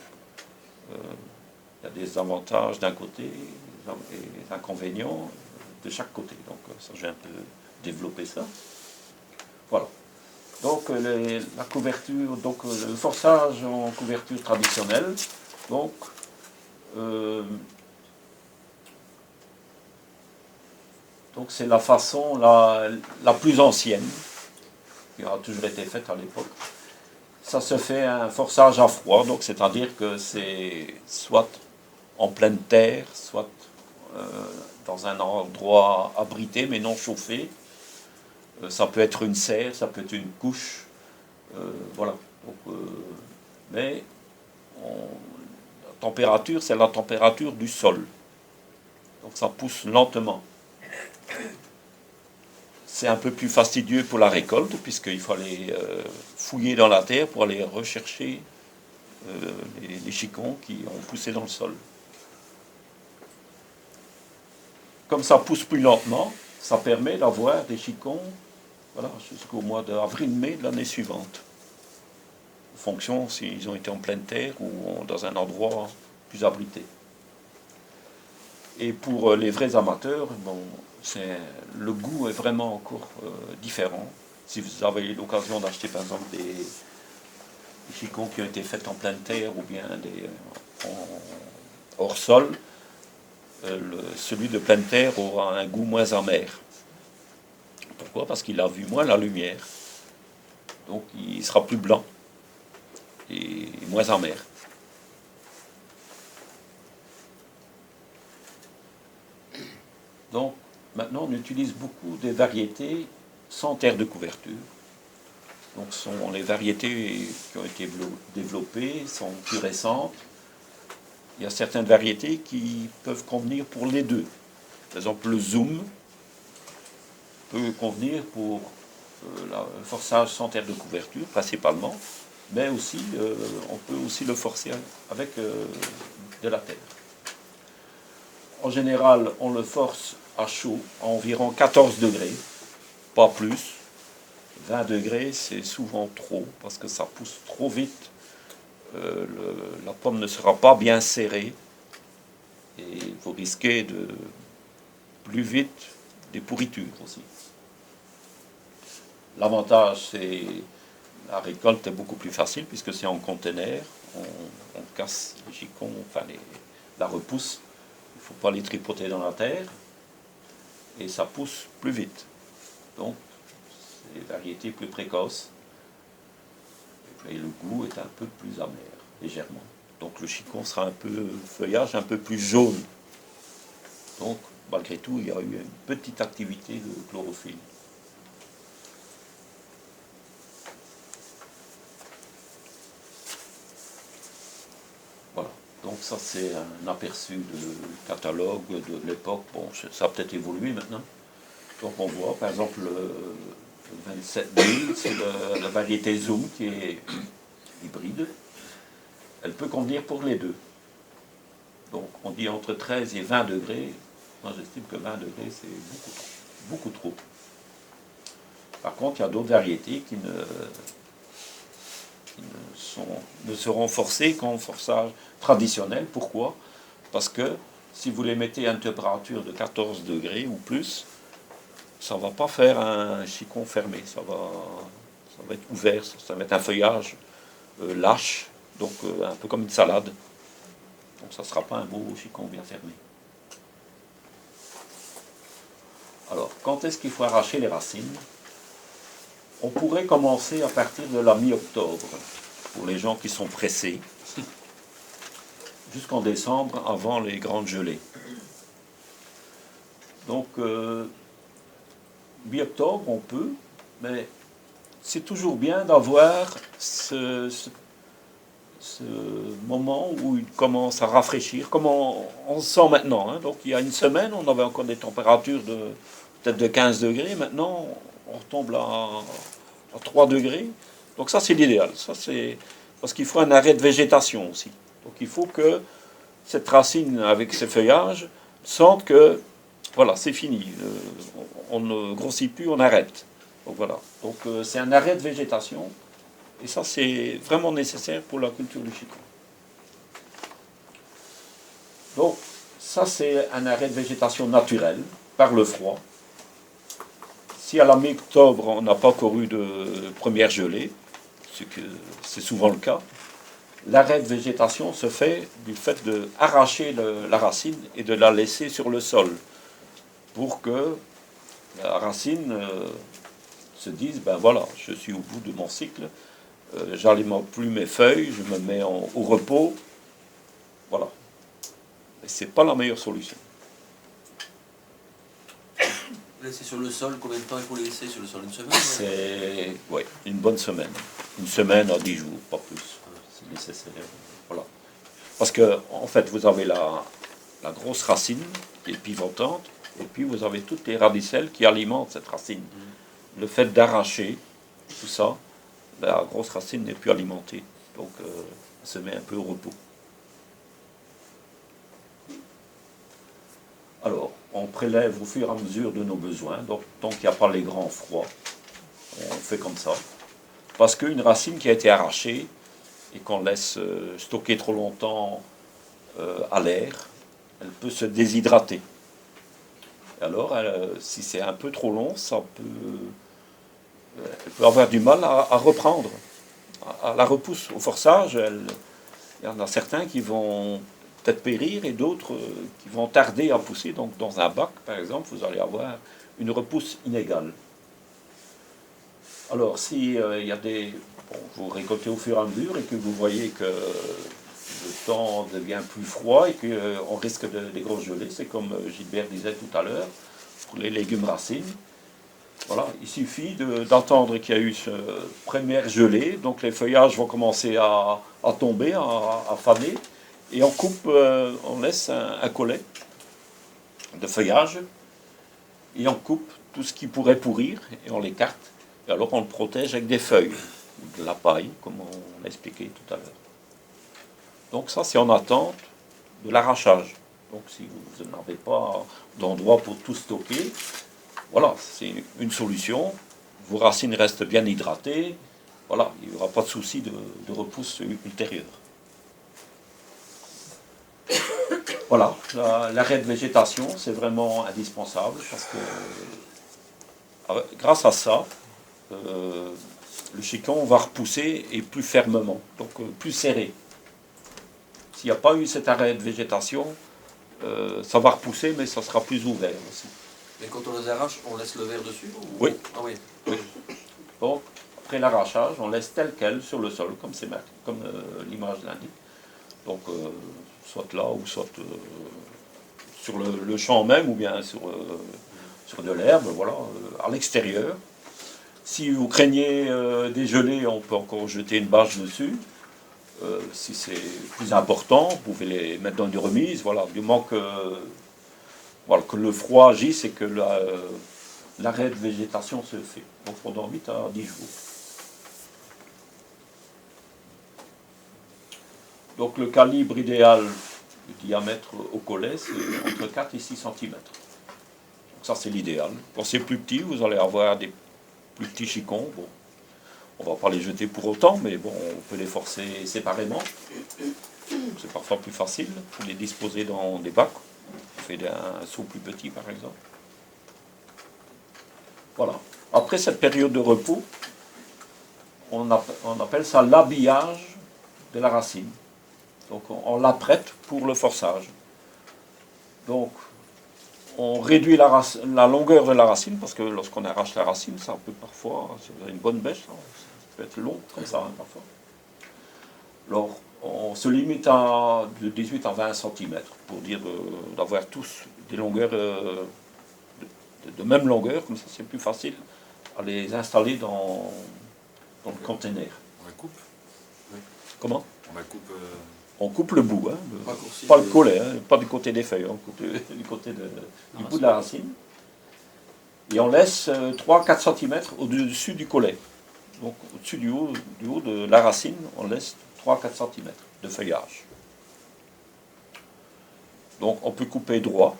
il y a des avantages d'un côté et des inconvénients de chaque côté. Donc ça, j'ai un peu développé ça. Voilà. Donc la couverture, donc le forçage en couverture traditionnelle. Donc c'est la façon la plus ancienne qui a toujours été faite à l'époque. Ça se fait un forçage à froid, donc c'est-à-dire que c'est soit en pleine terre, soit dans un endroit abrité mais non chauffé. Ça peut être une serre, ça peut être une couche, voilà. Donc, mais la température, c'est la température du sol. Donc ça pousse lentement. C'est un peu plus fastidieux pour la récolte, puisqu'il faut aller fouiller dans la terre pour aller rechercher les chicons qui ont poussé dans le sol. Comme ça pousse plus lentement, ça permet d'avoir des chicons jusqu'au mois d'avril-mai de l'année suivante, en fonction s'ils ont été en pleine terre ou dans un endroit plus abrité. Et pour les vrais amateurs, le goût est vraiment encore différent. Si vous avez l'occasion d'acheter par exemple des chicons qui ont été faits en pleine terre ou bien hors sol, celui de pleine terre aura un goût moins amer. Pourquoi? Parce qu'il a vu moins la lumière. Donc il sera plus blanc et moins amer. Donc maintenant on utilise beaucoup des variétés sans terre de couverture. Donc ce sont les variétés qui ont été développées, sont plus récentes. Il y a certaines variétés qui peuvent convenir pour les deux. Par exemple, le zoom peut convenir pour le forçage sans terre de couverture, principalement, mais aussi, on peut aussi le forcer avec de la terre. En général, on le force à chaud, à environ 14 degrés, pas plus. 20 degrés, c'est souvent trop, parce que ça pousse trop vite. La pomme ne sera pas bien serrée, et vous risquez de plus vite des pourritures aussi. L'avantage, c'est la récolte est beaucoup plus facile, puisque c'est en conteneur. On casse les chicons, enfin la repousse. Il ne faut pas les tripoter dans la terre, et ça pousse plus vite. Donc, c'est des variétés plus précoces. Et le goût est un peu plus amer, légèrement. Donc le chicon sera un peu, feuillage un peu plus jaune. Donc, malgré tout, il y a eu une petite activité de chlorophylle. Voilà. Donc ça, c'est un aperçu du catalogue de l'époque. Bon, ça a peut-être évolué maintenant. Donc on voit, par exemple, le 27 000, c'est la variété Zoom qui est hybride. Elle peut convenir pour les deux. Donc on dit entre 13 et 20 degrés. Moi j'estime que 20 degrés c'est beaucoup trop. Par contre, il y a d'autres variétés qui ne seront forcées qu'en forçage traditionnel. Pourquoi? Parce que si vous les mettez à une température de 14 degrés ou plus, ça ne va pas faire un chicon fermé, ça va être ouvert, ça va être un feuillage lâche, donc un peu comme une salade. Donc ça ne sera pas un beau chicon bien fermé. Alors, quand est-ce qu'il faut arracher les racines? On pourrait commencer à partir de la mi-octobre, pour les gens qui sont pressés, jusqu'en décembre, avant les grandes gelées. Donc, mi-octobre, on peut, mais c'est toujours bien d'avoir ce moment où il commence à rafraîchir, comme on se sent maintenant. Hein. Donc, il y a une semaine, on avait encore des températures peut-être de 15 degrés. Maintenant, on retombe à 3 degrés. Donc ça, c'est l'idéal. Ça, c'est parce qu'il faut un arrêt de végétation aussi. Donc il faut que cette racine, avec ses feuillages, sente que, voilà, c'est fini. On ne grossit plus, on arrête. Donc voilà. Donc c'est un arrêt de végétation. Et ça, c'est vraiment nécessaire pour la culture du chicon. Donc ça, c'est un arrêt de végétation naturel, par le froid. Si à la mi-octobre, on n'a pas encore eu de première gelée, ce que c'est souvent le cas, l'arrêt de végétation se fait du fait d'arracher la racine et de la laisser sur le sol, pour que la racine se dise, ben voilà, je suis au bout de mon cycle, j'alimente plus mes feuilles, je me mets au repos, voilà. Et c'est pas la meilleure solution. Laisser sur le sol, combien de temps il faut les laisser sur le sol? Une semaine? C'est une bonne semaine. Une semaine à 10 jours, pas plus. C'est nécessaire. Voilà. Parce que, en fait, vous avez la grosse racine qui est pivotante, et puis vous avez toutes les radicelles qui alimentent cette racine. Le fait d'arracher tout ça, la grosse racine n'est plus alimentée. Donc, elle se met un peu au repos. Alors, on prélève au fur et à mesure de nos besoins, donc tant qu'il n'y a pas les grands froids, on fait comme ça. Parce qu'une racine qui a été arrachée et qu'on laisse stocker trop longtemps à l'air, elle peut se déshydrater. Alors, si c'est un peu trop long, elle peut avoir du mal à reprendre, à la repousse. Au forçage, il y en a certains qui vont peut-être périr et d'autres qui vont tarder à pousser. Donc dans un bac, par exemple, vous allez avoir une repousse inégale. Alors si il y a vous récoltez au fur et à mesure et que vous voyez que le temps devient plus froid et qu'on risque des grosses gelées, c'est comme Gilbert disait tout à l'heure, pour les légumes racines. Voilà, il suffit d'attendre qu'il y a eu ce première gelée, donc les feuillages vont commencer à tomber, à faner, et on coupe, on laisse un collet de feuillage, et on coupe tout ce qui pourrait pourrir, et on l'écarte, et alors on le protège avec des feuilles, de la paille, comme on l'a expliqué tout à l'heure. Donc ça, c'est en attente de l'arrachage. Donc si vous n'avez pas d'endroit pour tout stocker, voilà, c'est une solution. Vos racines restent bien hydratées. Voilà, il n'y aura pas de souci de repousse ultérieure. Voilà, l'arrêt de végétation, c'est vraiment indispensable parce que grâce à ça, le chicon va repousser et plus fermement, donc plus serré. S'il n'y a pas eu cet arrêt de végétation, ça va repousser, mais ça sera plus ouvert aussi. Et quand on les arrache, on laisse le verre dessus ou... Oui. Ah oui. Oui. Donc, après l'arrachage, on laisse tel quel sur le sol, comme c'est marqué, comme l'image l'indique. Donc, soit là, ou soit sur le champ même, ou bien sur de l'herbe, voilà, à l'extérieur. Si vous craignez des gelées, on peut encore jeter une bâche dessus. Si c'est plus important, vous pouvez les mettre dans une remise, voilà, du moment que... Voilà, que le froid agisse et que l'arrêt de végétation se fait. Donc pendant 8 à 10 jours. Donc le calibre idéal du diamètre au collet, c'est entre 4 et 6 cm. Donc ça c'est l'idéal. Quand c'est plus petit, vous allez avoir des plus petits chicons. Bon, on ne va pas les jeter pour autant, mais bon, on peut les forcer séparément. C'est parfois plus facile. Il faut les disposer dans des bacs. On fait un seau plus petit par exemple. Voilà. Après cette période de repos, on appelle ça l'habillage de la racine. Donc on l'apprête pour le forçage. Donc on réduit la longueur de la racine, parce que lorsqu'on arrache la racine, ça peut parfois, si vous avez une bonne bêche, ça peut être long comme ça parfois. Alors on se limite de 18 à 20 cm pour dire d'avoir tous des longueurs de même longueur, comme ça c'est plus facile à les installer dans le conteneur. On la coupe? Oui. Comment? On la coupe... On coupe le bout, hein, pas le collet, hein, pas du côté des feuilles, on coupe du côté du bout de la racine. Et on laisse 3-4 cm au-dessus du collet. Donc au-dessus du haut de la racine, on laisse 3-4 cm de feuillage. Donc on peut couper droit,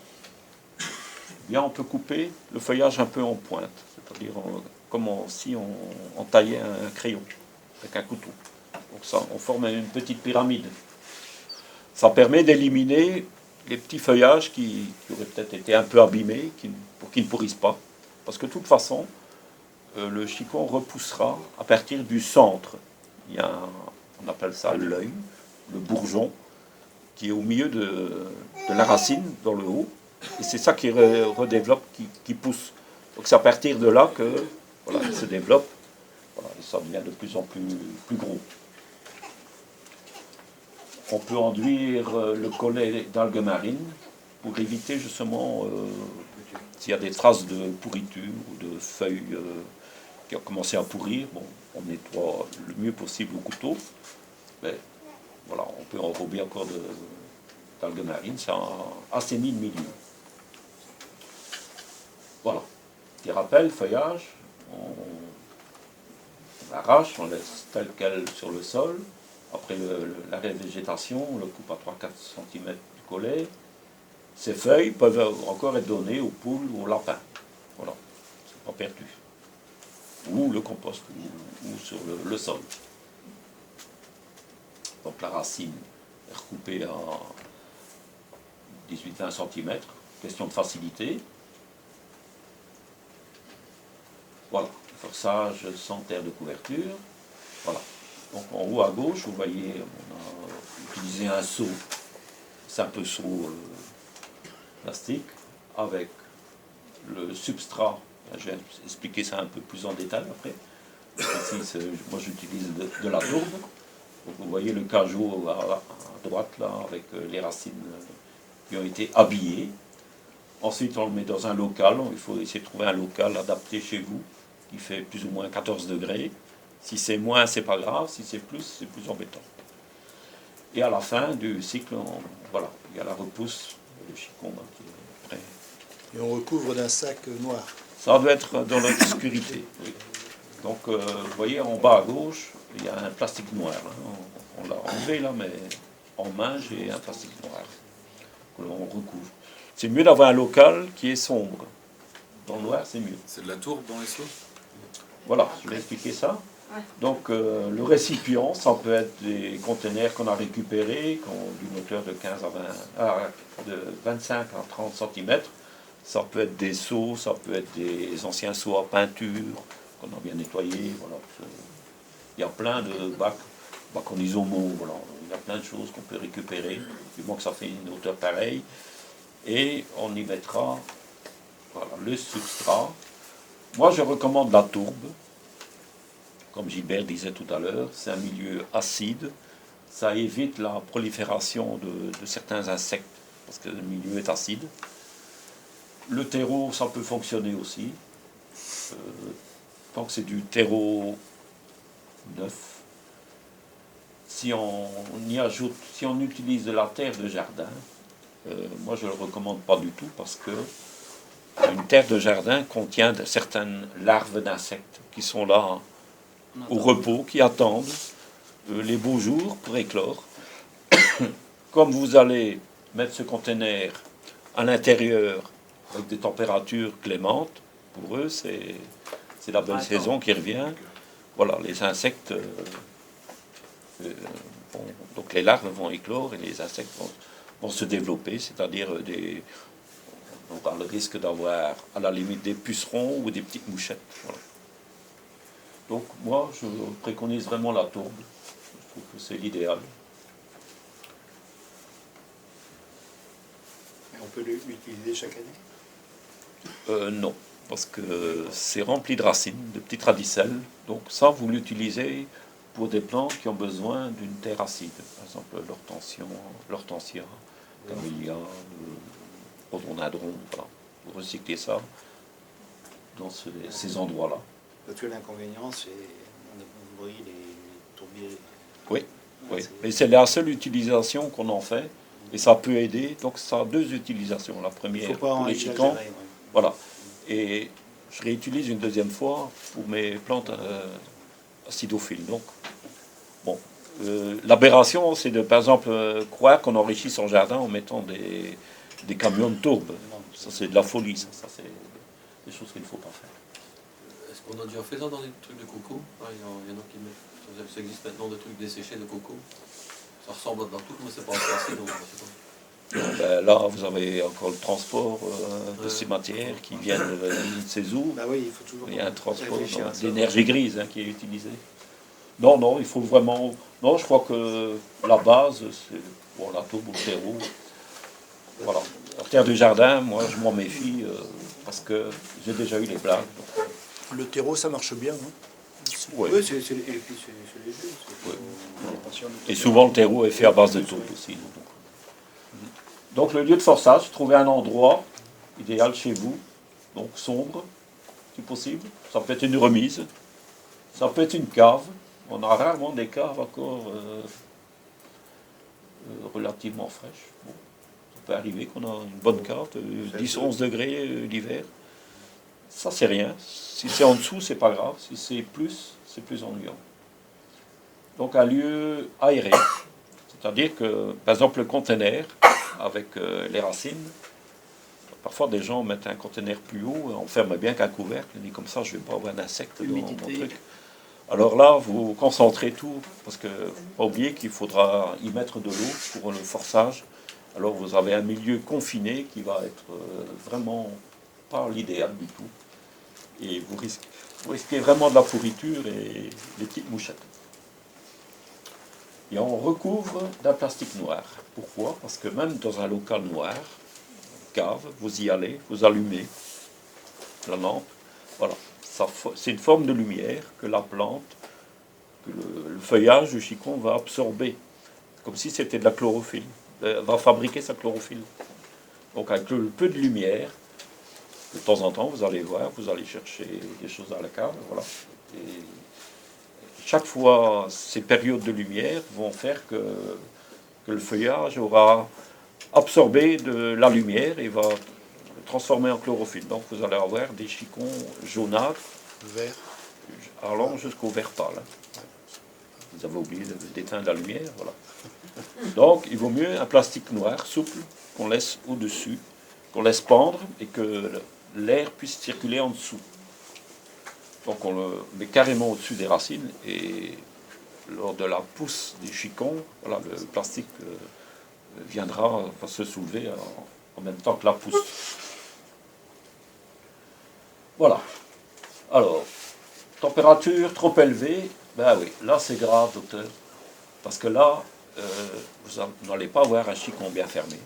bien on peut couper le feuillage un peu en pointe, c'est-à-dire comme si on taillait un crayon avec un couteau. Donc ça, on forme une petite pyramide. Ça permet d'éliminer les petits feuillages qui auraient peut-être été un peu abîmés, pour qu'ils ne pourrissent pas. Parce que de toute façon, le chicon repoussera à partir du centre. Il y a on appelle ça l'œil, le bourgeon, qui est au milieu de la racine, dans le haut. Et c'est ça qui redéveloppe, qui pousse. Donc c'est à partir de là que voilà, il se développe. Voilà, et ça devient de plus en plus gros. On peut enduire le collet d'algues marines pour éviter justement s'il y a des traces de pourriture ou de feuilles qui ont commencé à pourrir. Bon, on nettoie le mieux possible au couteau. Mais voilà, on peut enrober encore d'algues marines, ça assainit le milieu. Voilà. Petit rappel, feuillage, on arrache, on laisse tel quel sur le sol. Après l'arrêt de végétation, on le coupe à 3-4 cm du collet. Ces feuilles peuvent encore être données aux poules ou aux lapins. Voilà, c'est pas perdu. Ou le compost, ou sur le sol. Donc la racine est recoupée à 18-20 cm, question de facilité. Voilà, forçage sans terre de couverture. Voilà. Donc en haut à gauche, vous voyez, on a utilisé un seau, simple seau plastique, avec le substrat. Je vais expliquer ça un peu plus en détail après. Ici, moi j'utilise de la tourbe. Donc vous voyez le cajou à droite là, avec les racines qui ont été habillées. Ensuite, on le met dans un local. Il faut essayer de trouver un local adapté chez vous, qui fait plus ou moins 14 degrés. Si c'est moins, c'est pas grave. Si c'est plus embêtant. Et à la fin du cycle, voilà, il y a la repousse, le chicon qui est prêt. Et on recouvre d'un sac noir. Ça doit être dans l'obscurité, oui. Donc, vous voyez, en bas à gauche, il y a un plastique noir. Hein. On l'a enlevé là, mais en main, j'ai un plastique noir que l'on recouvre. C'est mieux d'avoir un local qui est sombre. Dans le noir, c'est mieux. C'est de la tourbe dans les seaux? Voilà, je vais expliquer ça. Donc, le récipient, ça peut être des conteneurs qu'on a récupérés, qui ont d'une hauteur de 15 à 20, de 25 à 30 cm. Ça peut être des seaux, ça peut être des anciens seaux à peinture qu'on a bien nettoyés. Voilà. Il y a plein de bacs en isomo. Voilà. Il y a plein de choses qu'on peut récupérer, du moins que ça fait une hauteur pareille. Et on y mettra voilà, le substrat. Moi, je recommande la tourbe. Comme Gilbert disait tout à l'heure, c'est un milieu acide. Ça évite la prolifération de certains insectes, parce que le milieu est acide. Le terreau, ça peut fonctionner aussi. Tant que c'est du terreau neuf. Si on y ajoute, si on utilise de la terre de jardin, moi je ne le recommande pas du tout, parce que une terre de jardin contient certaines larves d'insectes qui sont là au repos, qui attendent les beaux jours pour éclore. Comme vous allez mettre ce conteneur à l'intérieur avec des températures clémentes, pour eux, c'est la belle saison qui revient. Voilà, les insectes, donc les larves vont éclore et les insectes vont se développer, c'est-à-dire on a le risque d'avoir à la limite des pucerons ou des petites mouchettes. Voilà. Donc moi, je préconise vraiment la tourbe. Je trouve que c'est l'idéal. On peut l'utiliser chaque année? Non, parce que c'est rempli de racines, de petites radicelles. Donc ça, vous l'utilisez pour des plantes qui ont besoin d'une terre acide. Par exemple, l'hortensia, camélia, rhododendron. Voilà. Vous recyclez ça dans ces endroits-là. Parce que l'inconvénient, c'est, vous voyez, les tourbiers. Oui, oui. Mais c'est la seule utilisation qu'on en fait. Et ça peut aider. Donc ça a deux utilisations. La première pour les chiquants. Voilà. Et je réutilise une deuxième fois pour mes plantes acidophiles. Donc, bon. L'aberration, c'est de, par exemple, croire qu'on enrichit son jardin en mettant des camions de tourbe. Ça, c'est de la folie. Ça c'est des choses qu'il ne faut pas faire. Est-ce qu'on a déjà fait ça dans des trucs de coco? Il y en a qui mettent. Ça existe maintenant des trucs desséchés de coco. Ça ressemble à de la tourbe, mais c'est pas assez, donc je sais pas. Ben là, vous avez encore le transport de ces matières qui viennent de ces eaux. Bah oui, il faut toujours. Il y a un transport d'énergie grise qui est utilisé. Non, il faut vraiment. Non, je crois que la base, c'est bon, la tourbe au terreau. Voilà. La terre du jardin, moi, je m'en méfie parce que j'ai déjà eu les blagues. Donc. Le terreau, ça marche bien, hein? Oui, c'est léger. Oui. Et souvent, le terreau est fait à base de tourbe aussi. Donc, le lieu de forçage, trouver un endroit idéal chez vous, donc sombre, si possible. Ça peut être une remise, ça peut être une cave. On a rarement des caves encore relativement fraîches. Bon. Ça peut arriver qu'on a une bonne cave, 10-11 degrés l'hiver. Ça, c'est rien. Si c'est en dessous, c'est pas grave. Si c'est plus ennuyant. Donc, un lieu aéré. C'est-à-dire que, par exemple, le conteneur, avec les racines, parfois des gens mettent un conteneur plus haut, on ferme bien qu'un couvercle, on dit comme ça, je ne vais pas avoir d'insectes dans mon truc. Alors là, vous concentrez tout, parce que pas oublier qu'il faudra y mettre de l'eau pour le forçage. Alors vous avez un milieu confiné qui va être vraiment pas l'idéal du tout. Et vous risquez vraiment de la pourriture et des petites mouchettes. Et on recouvre d'un plastique noir. Pourquoi? Parce que même dans un local noir, cave, vous y allez, vous allumez la lampe. Voilà, c'est une forme de lumière que la plante, que le feuillage du chicon va absorber. Comme si c'était de la chlorophylle. Va fabriquer sa chlorophylle. Donc avec le peu de lumière, de temps en temps, vous allez voir, vous allez chercher des choses à la cave, voilà. Et chaque fois, ces périodes de lumière vont faire que le feuillage aura absorbé de la lumière et va le transformer en chlorophylle. Donc vous allez avoir des chicons jaunâtres, vert, allant jusqu'au vert pâle. Vous avez oublié d'éteindre la lumière, voilà. Donc il vaut mieux un plastique noir, souple, qu'on laisse au-dessus, qu'on laisse pendre et que l'air puisse circuler en dessous. Donc on le met carrément au-dessus des racines et lors de la pousse des chicons, voilà, le plastique va se soulever en même temps que la pousse. Voilà. Alors, température trop élevée, ben oui, là c'est grave, docteur. Parce que là, vous n'allez pas avoir un chicon bien fermé.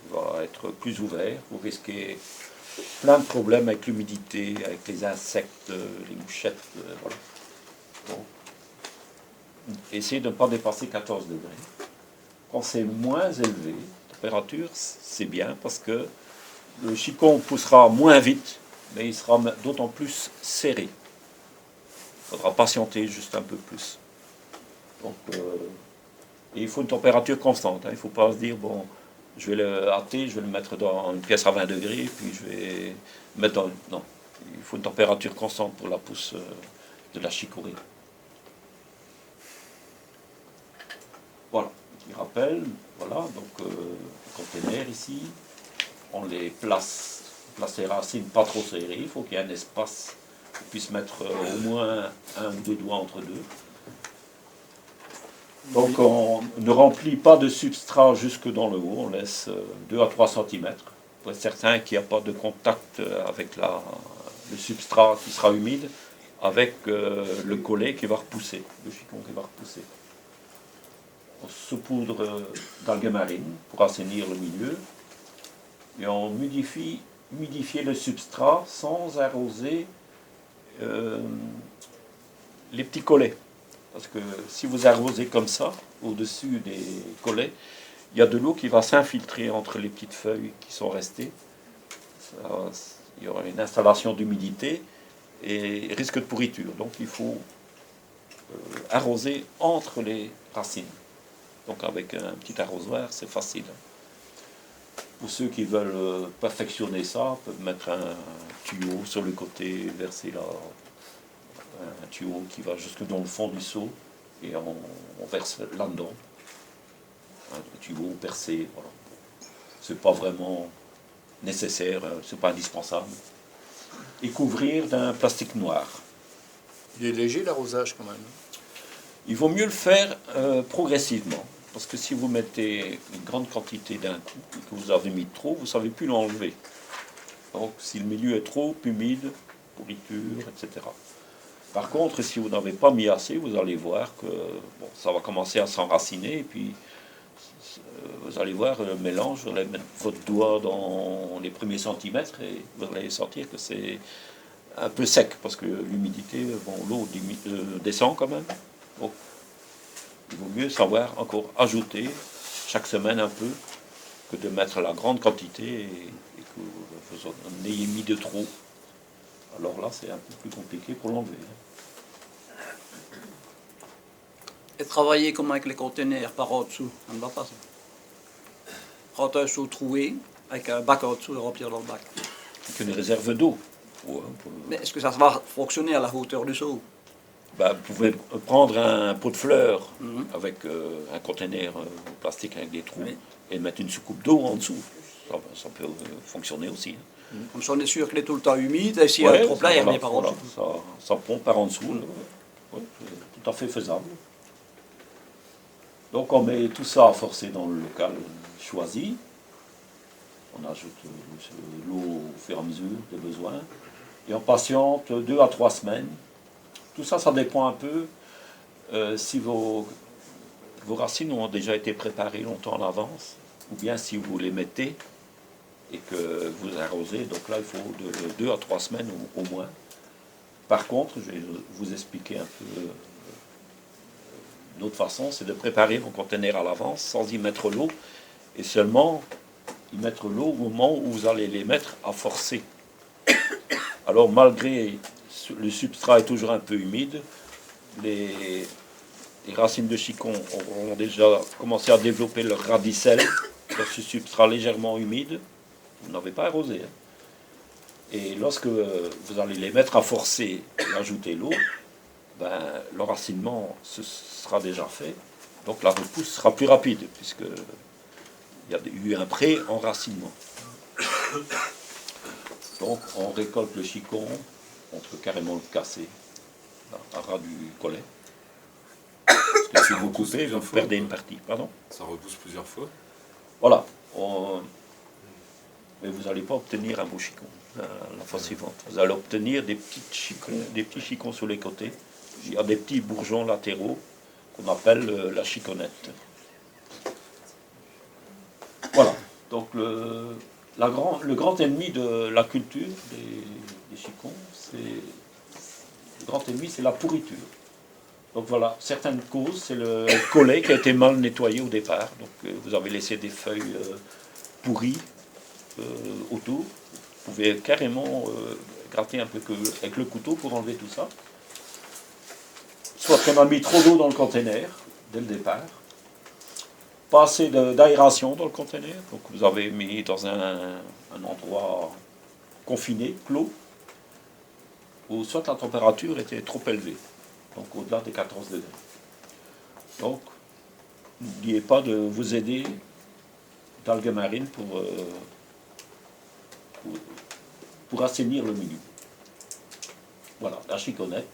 Il va être plus ouvert, vous risquez plein de problèmes avec l'humidité, avec les insectes, les mouchettes, voilà. Donc, essayez de ne pas dépasser 14 degrés. Quand c'est moins élevé, la température, c'est bien parce que le chicon poussera moins vite, mais il sera d'autant plus serré. Il faudra patienter juste un peu plus. Donc, et il faut une température constante. Hein. Il ne faut pas se dire, bon, je vais le hâter, je vais le mettre dans une pièce à 20 degrés, puis je vais mettre dans... Non, il faut une température constante pour la pousse de la chicorée. Voilà, petit rappel, voilà, donc les containers ici, on les place les racines pas trop serrées, il faut qu'il y ait un espace qu'on puisse mettre au moins un ou deux doigts entre deux. Donc on ne remplit pas de substrat jusque dans le haut, on laisse 2 à 3 cm pour être certain qu'il n'y a pas de contact avec le substrat qui sera humide avec le collet qui va repousser, le chicon qui va repousser. On saupoudre d'algues marines pour assainir le milieu et on humidifier le substrat sans arroser les petits collets. Parce que si vous arrosez comme ça, au-dessus des collets, il y a de l'eau qui va s'infiltrer entre les petites feuilles qui sont restées. Il y aura une installation d'humidité et risque de pourriture. Donc il faut arroser entre les racines. Donc avec un petit arrosoir, c'est facile. Pour ceux qui veulent perfectionner ça, peuvent mettre un tuyau sur le côté, verser là, un tuyau qui va jusque dans le fond du seau et on verse là-dedans. Un tuyau percé, voilà. C'est pas vraiment nécessaire, c'est pas indispensable. Et couvrir d'un plastique noir. Il est léger l'arrosage quand même. Il vaut mieux le faire progressivement. Parce que si vous mettez une grande quantité d'un coup et que vous avez mis trop, vous ne savez plus l'enlever. Donc si le milieu est trop humide, pourriture, etc. Par contre, si vous n'avez pas mis assez, vous allez voir que bon, ça va commencer à s'enraciner et puis vous allez voir le mélange, vous allez mettre votre doigt dans les premiers centimètres et vous allez sentir que c'est un peu sec parce que l'humidité, bon, l'eau descend quand même. Donc, il vaut mieux savoir encore ajouter chaque semaine un peu que de mettre la grande quantité et que vous en ayez mis de trop. Alors là, c'est un peu plus compliqué pour l'enlever. Et travailler comme avec les conteneurs par en-dessous, ça ne va pas ça. Prendre un seau troué avec un bac en dessous et remplir dans le bac. Avec une réserve d'eau. Mais est-ce que ça va fonctionner à la hauteur du seau? Bah, vous pouvez prendre un pot de fleurs avec un conteneur plastique avec des trous et mettre une soucoupe d'eau en dessous. Ça peut fonctionner aussi. Comme ça on est sûr qu'il est tout le temps humide et s'il y a un trop plein, il n'est pas en dessous. Ça pompe par en dessous. Ouais, c'est tout à fait faisable. Donc on met tout ça à forcer dans le local choisi. On ajoute l'eau au fur et à mesure des besoins. Et on patiente 2 à 3 semaines. Tout ça, ça dépend un peu si vos racines ont déjà été préparées longtemps en avance, ou bien si vous les mettez et que vous arrosez. Donc là, il faut de 2 à 3 semaines au moins. Par contre, je vais vous expliquer un peu une autre façon, c'est de préparer vos conteneurs à l'avance sans y mettre l'eau et seulement y mettre l'eau au moment où vous allez les mettre à forcer. Alors malgré le substrat est toujours un peu humide, les racines de chicon auront déjà commencé à développer leur radicelle sur ce substrat légèrement humide. Vous n'avez pas arrosé. Hein. Et lorsque vous allez les mettre à forcer et ajouter l'eau, ben, l'enracinement sera déjà fait. Donc la repousse sera plus rapide, puisqu'il y a eu un pré-enracinement. Donc on récolte le chicon, on peut carrément le casser à ras du collet. Parce que si vous coupez, vous perdez une partie. Pardon ? Ça repousse plusieurs fois. Voilà. Mais vous n'allez pas obtenir un beau chicon la fois suivante. Vous allez obtenir des petits chicons sur les côtés. Il y a des petits bourgeons latéraux qu'on appelle la chiconnette. Voilà. Donc le grand ennemi de la culture des chicons, le grand ennemi, c'est la pourriture. Donc voilà, certaines causes, c'est le collet qui a été mal nettoyé au départ. Donc vous avez laissé des feuilles pourries autour. Vous pouvez carrément gratter un peu avec le couteau pour enlever tout ça. Soit qu'on a mis trop d'eau dans le conteneur dès le départ. Pas assez d'aération dans le conteneur. Donc vous avez mis dans un endroit confiné, clos, où soit la température était trop élevée. Donc au-delà des 14 degrés. Donc, n'oubliez pas de vous aider d'algues marines pour assainir le milieu. Voilà, la chiconnette.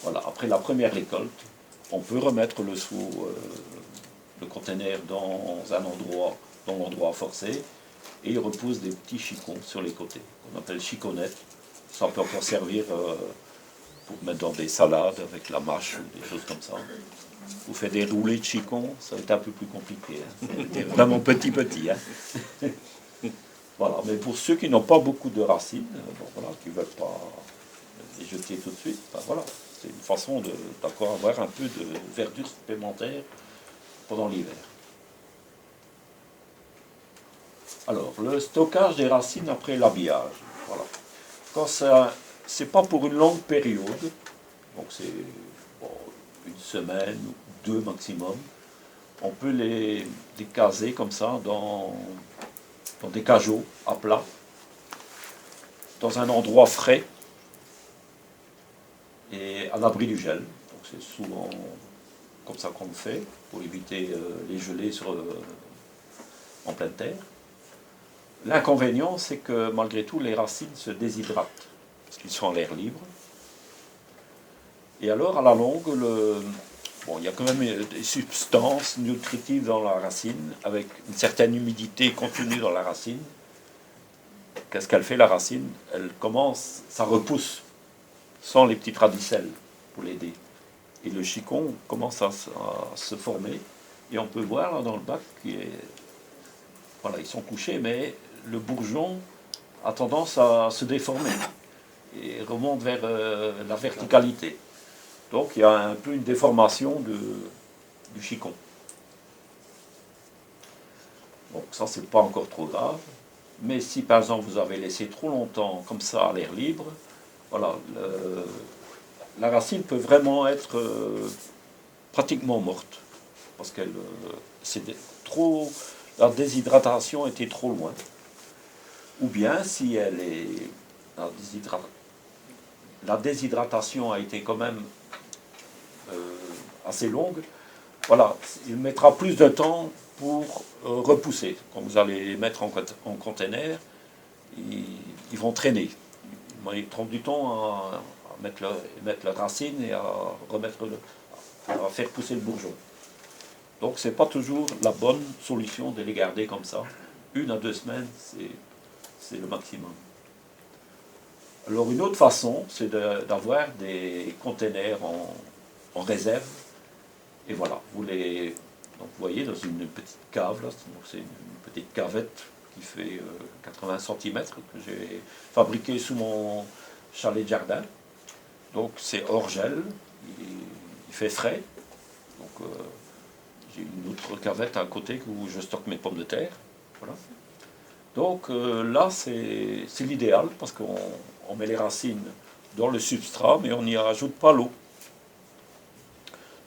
Voilà, après la première récolte, on peut remettre le conteneur dans l'endroit forcé, et il repousse des petits chicons sur les côtés, qu'on appelle chiconnettes. Ça peut encore servir pour mettre dans des salades avec la mâche ou des choses comme ça. Vous faites des roulés de chicons, ça va être un peu plus compliqué. Hein. C'est vraiment petit. Hein. Voilà, mais pour ceux qui n'ont pas beaucoup de racines, qui ne veulent pas les jeter tout de suite, voilà, c'est une façon d'avoir un peu de verdure supplémentaire pendant l'hiver. Alors, le stockage des racines après l'habillage. Voilà. Quand c'est pas pour une longue période, donc c'est une semaine ou 2 maximum, on peut les caser comme ça dans des cajots à plat, dans un endroit frais et à l'abri du gel. Donc c'est souvent comme ça qu'on le fait, pour éviter les gelées en pleine terre. L'inconvénient, c'est que malgré tout, les racines se déshydratent, parce qu'ils sont en l'air libre. Et alors, à la longue, il y a quand même des substances nutritives dans la racine, avec une certaine humidité contenue dans la racine. Qu'est-ce qu'elle fait, la racine? Ça repousse, sans les petites radicelles, pour l'aider. Et le chicon commence à se former, et on peut voir là, dans le bac, voilà, ils sont couchés, mais le bourgeon a tendance à se déformer et remonte vers la verticalité. Donc il y a un peu une déformation du chicon. Donc ça, c'est pas encore trop grave. Mais si par exemple vous avez laissé trop longtemps comme ça à l'air libre, voilà, la racine peut vraiment être pratiquement morte. Parce que la déshydratation était trop loin. Ou bien si la déshydratation a été quand même assez longue, voilà, il mettra plus de temps pour repousser. Quand vous allez les mettre en container, ils vont traîner. Ils prennent du temps à mettre la racine et à faire pousser le bourgeon. Donc c'est pas toujours la bonne solution de les garder comme ça. 1 à 2 semaines, c'est le maximum. Alors une autre façon, c'est d'avoir des containers en réserve. Et voilà, vous voyez dans une petite cave, là, c'est une petite cavette qui fait 80 cm que j'ai fabriquée sous mon chalet de jardin. Donc c'est hors gel, il fait frais. Donc j'ai une autre cavette à côté où je stocke mes pommes de terre. Voilà. Donc là, c'est l'idéal, parce qu'on met les racines dans le substrat, mais on n'y rajoute pas l'eau.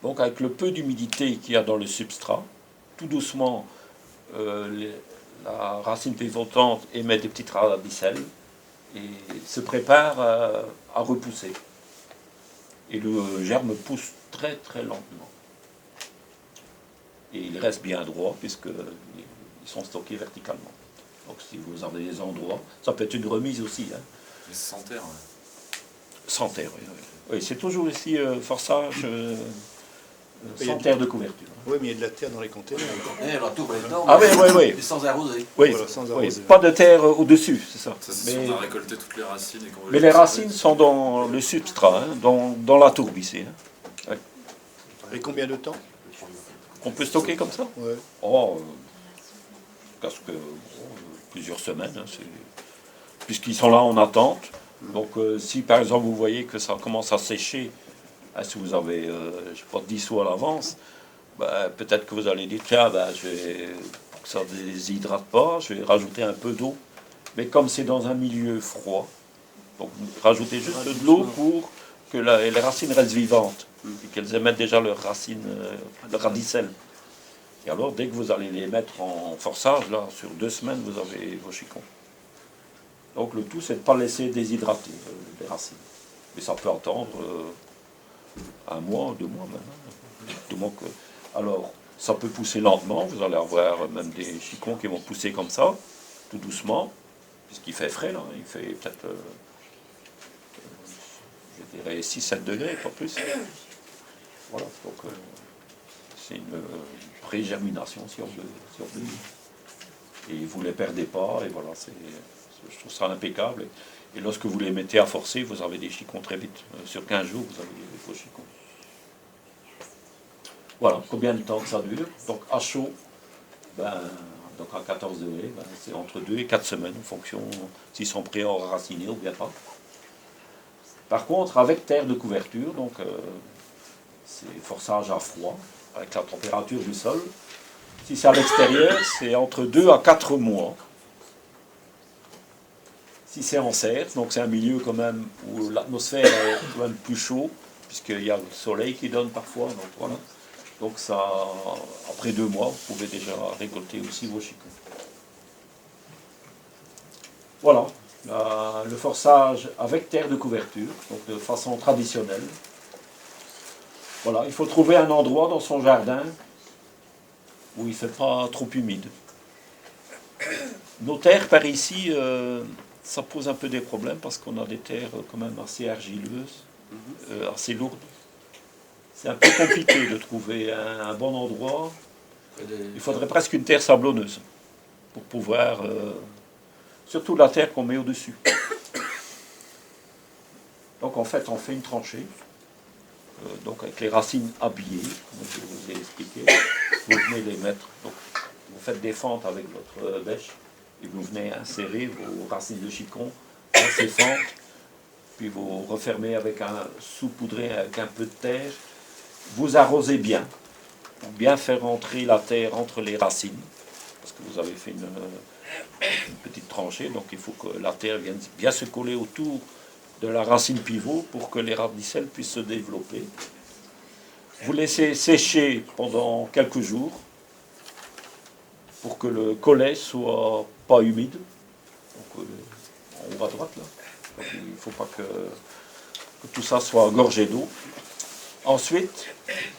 Donc avec le peu d'humidité qu'il y a dans le substrat, tout doucement, la racine pivotante émet des petites radicelles et se prépare à repousser. Et le germe pousse très très lentement. Et il reste bien droit puisqu'ils sont stockés verticalement. Donc si vous avez des endroits, ça peut être une remise aussi. Hein. Mais sans terre. Ouais. Sans terre, oui. Oui, c'est toujours ici forçage sans terre de couverture. Oui, mais il y a de la terre dans les containers. Ah oui, oui, oui. Et sans arroser. Oui, Voilà, sans oui, arroser. pas de terre au-dessus, c'est ça. Ça, c'est si on a récolté toutes les racines et qu'on veut Mais les racines sont dans le substrat, hein, dans la tourbe ici. Hein. Ouais. Et combien de temps On peut stocker comme ça? Ouais. Oh, plusieurs semaines. Hein, puisqu'ils sont là en attente. Donc si par exemple vous voyez que ça commence à sécher, hein, si vous avez, je sais pas, 10 sous à l'avance, bah, peut-être que vous allez dire, tiens, bah, pour que ça ne déshydrate pas, je vais rajouter un peu d'eau. Mais comme c'est dans un milieu froid, donc rajoutez juste de l'eau pour que les racines restent vivantes et qu'elles émettent déjà leurs racines, leur radicelle. Et alors, dès que vous allez les mettre en forçage, là, sur 2 semaines, vous avez vos chicons. Donc le tout, c'est de ne pas laisser déshydrater les racines. Mais ça peut attendre 1 mois, 2 mois même. Alors, ça peut pousser lentement, vous allez avoir même des chicons qui vont pousser comme ça, tout doucement, puisqu'il fait frais, là, il fait peut-être, je dirais, 6-7 degrés, pas plus. Voilà, donc c'est une pré-germination, si on veut dire. Et vous ne les perdez pas, et voilà, je trouve ça impeccable. Et lorsque vous les mettez à forcer, vous avez des chicons très vite. Sur 15 jours, vous avez des beaux chicons. Voilà, combien de temps que ça dure? Donc à chaud, donc à 14 degrés, c'est entre 2 et 4 semaines, en fonction s'ils sont prêts à enraciner ou bien pas. Par contre, avec terre de couverture, donc c'est forçage à froid, avec la température du sol. Si c'est à l'extérieur, c'est entre 2 à 4 mois. Si c'est en serre, donc c'est un milieu quand même où l'atmosphère est quand même plus chaud, puisqu'il y a le soleil qui donne parfois, donc voilà. Donc ça, après 2 mois, vous pouvez déjà récolter aussi vos chicons. Voilà, le forçage avec terre de couverture, donc de façon traditionnelle. Voilà, il faut trouver un endroit dans son jardin où il ne fait pas trop humide. Nos terres par ici, ça pose un peu des problèmes parce qu'on a des terres quand même assez argileuses, assez lourdes. C'est un peu compliqué de trouver un bon endroit. Il faudrait presque une terre sablonneuse pour pouvoir... surtout la terre qu'on met au-dessus. Donc en fait, on fait une tranchée. Donc avec les racines habillées, comme je vous ai expliqué. Vous venez les mettre. Donc, vous faites des fentes avec votre bêche et vous venez insérer vos racines de chicon dans ces fentes. Puis vous refermez avec saupoudré avec un peu de terre. Vous arrosez bien, pour bien faire entrer la terre entre les racines, parce que vous avez fait une petite tranchée, donc il faut que la terre vienne bien se coller autour de la racine pivot pour que les radicelles puissent se développer. Vous laissez sécher pendant quelques jours pour que le collet soit pas humide, donc en haut à droite là. Donc, il ne faut pas que tout ça soit gorgé d'eau. Ensuite,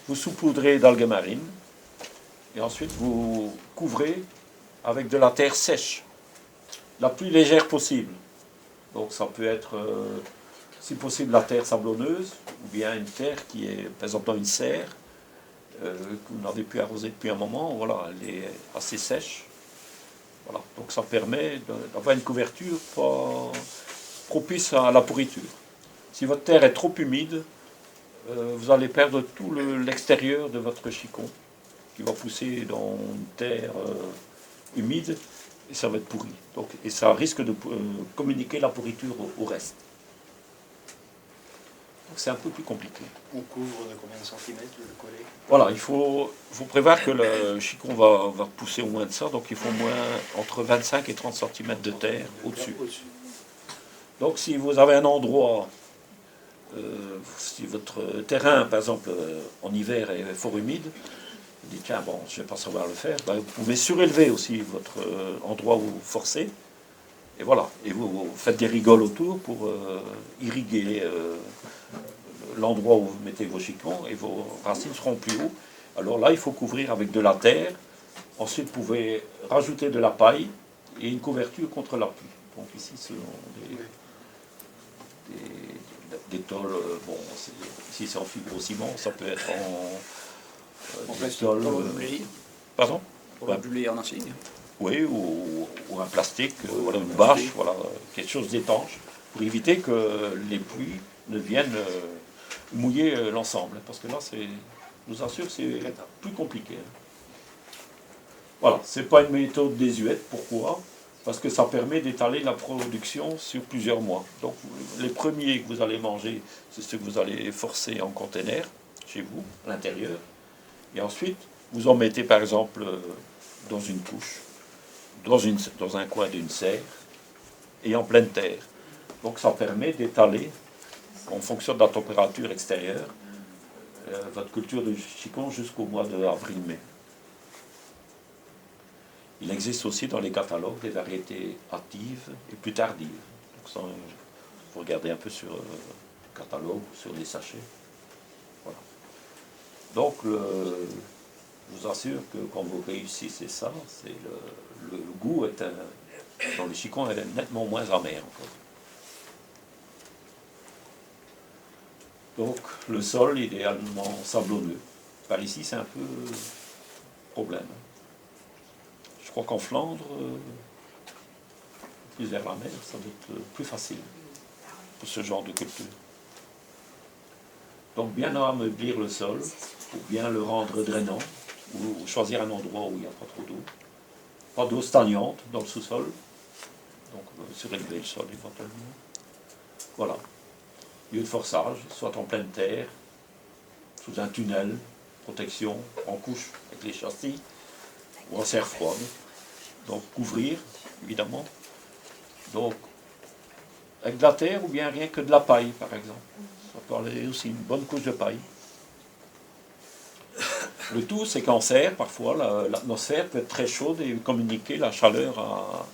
vous saupoudrez d'algues marines et ensuite vous couvrez avec de la terre sèche, la plus légère possible. Donc ça peut être, si possible, la terre sablonneuse ou bien une terre qui est, par exemple, dans une serre que vous n'avez plus arrosée depuis un moment. Voilà, elle est assez sèche. Voilà. Donc ça permet d'avoir une couverture pas propice à la pourriture. Si votre terre est trop humide, vous allez perdre tout l'extérieur de votre chicon qui va pousser dans une terre humide et ça va être pourri. Donc, et ça risque de communiquer la pourriture au reste. c'est un peu plus compliqué. On couvre de combien de centimètres le collet? Voilà, il faut prévoir que le chicon va pousser au moins de ça, donc il faut au moins entre 25 et 30 cm de terre au-dessus. Donc si vous avez un endroit, si votre terrain, par exemple, en hiver est fort humide, vous dites, tiens, bon, je ne vais pas savoir le faire, ben, vous pouvez surélever aussi votre endroit où vous forcez, et voilà, et vous faites des rigoles autour pour irriguer l'endroit où vous mettez vos chicons, et vos racines seront plus haut. Alors là, il faut couvrir avec de la terre, ensuite vous pouvez rajouter de la paille et une couverture contre la pluie. Donc ici, ce sont des tôles, bon, ici c'est en fibrociment, ça peut être en des tôles, pardon? Pour la brûler en acier. Oui, ou un plastique, voilà, une bâche, voilà, quelque chose d'étanche, pour éviter que les pluies ne viennent mouiller l'ensemble, parce que là, je vous assure que c'est plus compliqué. Voilà, c'est pas une méthode désuète, pourquoi? Parce que ça permet d'étaler la production sur plusieurs mois. Donc les premiers que vous allez manger, c'est ceux que vous allez forcer en container, chez vous, à l'intérieur. Et ensuite, vous en mettez par exemple dans une couche, dans un coin d'une serre, et en pleine terre. Donc ça permet d'étaler, en fonction de la température extérieure, votre culture de chicon jusqu'au mois d'avril-mai. Il existe aussi dans les catalogues des variétés hâtives et plus tardives. Donc ça, il faut regarder un peu sur le catalogue, sur les sachets. Voilà. Donc, je vous assure que quand vous réussissez ça, le goût dans les chicons est nettement moins amer encore. Donc, le sol, idéalement sablonneux. Par ici, c'est un peu problème. Je crois qu'en Flandre, plus vers la mer, ça doit être plus facile pour ce genre de culture. Donc bien ameublir le sol, ou bien le rendre drainant, ou choisir un endroit où il n'y a pas trop d'eau. Pas d'eau stagnante dans le sous-sol, donc surélever le sol éventuellement. Voilà. Lieu de forçage, soit en pleine terre, sous un tunnel, protection, en couche avec les châssis, ou en serre froide. Donc couvrir, évidemment. Donc, avec de la terre ou bien rien que de la paille, par exemple. Ça peut aller aussi, une bonne couche de paille. Le tout, c'est qu'en serre, parfois, l'atmosphère peut être très chaude et communiquer la chaleur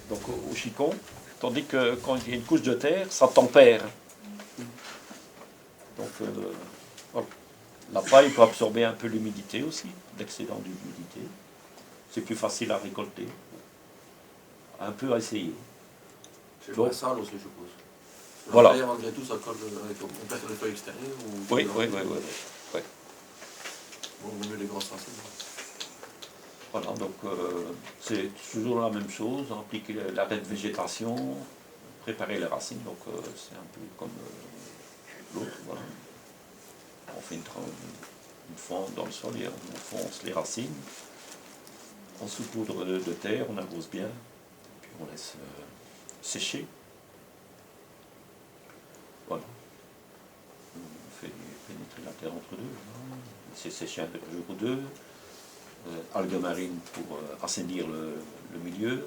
donc au chicon. Tandis que quand il y a une couche de terre, ça tempère. Donc, voilà. La paille peut absorber un peu l'humidité aussi, l'excédent d'humidité. C'est plus facile à récolter. Un peu à essayer. C'est moins sale aussi, je suppose. Voilà. Après, malgré tout, ça colle avec les feuilles extérieures ou... Oui. Bon, on met les grosses racines. Voilà, donc c'est toujours la même chose, appliquer l'arrêt de végétation, préparer les racines, donc c'est un peu comme l'autre, voilà. On fait une fente dans le sol et on fonce les racines. On saupoudre de terre, on arrose bien, puis on laisse sécher. Voilà. On fait pénétrer la terre entre deux, laisser sécher un jour ou deux. Algues marines pour assainir le milieu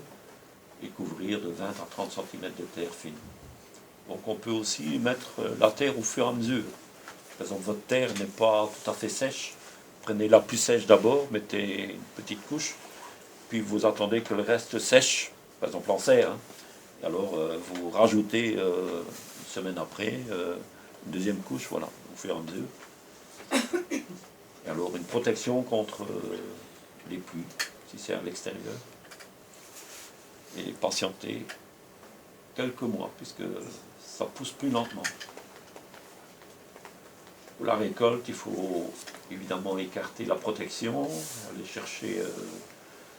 et couvrir de 20 à 30 cm de terre fine. Donc on peut aussi mettre la terre au fur et à mesure. Par exemple, votre terre n'est pas tout à fait sèche. Prenez la plus sèche d'abord, mettez une petite couche, puis vous attendez que le reste sèche, par exemple en serre. Et alors vous rajoutez une semaine après une deuxième couche, voilà, au fur et à mesure. Et alors une protection contre les pluies, si c'est à l'extérieur. Et patienter quelques mois, puisque ça pousse plus lentement. Pour la récolte, il faut évidemment écarter la protection, aller chercher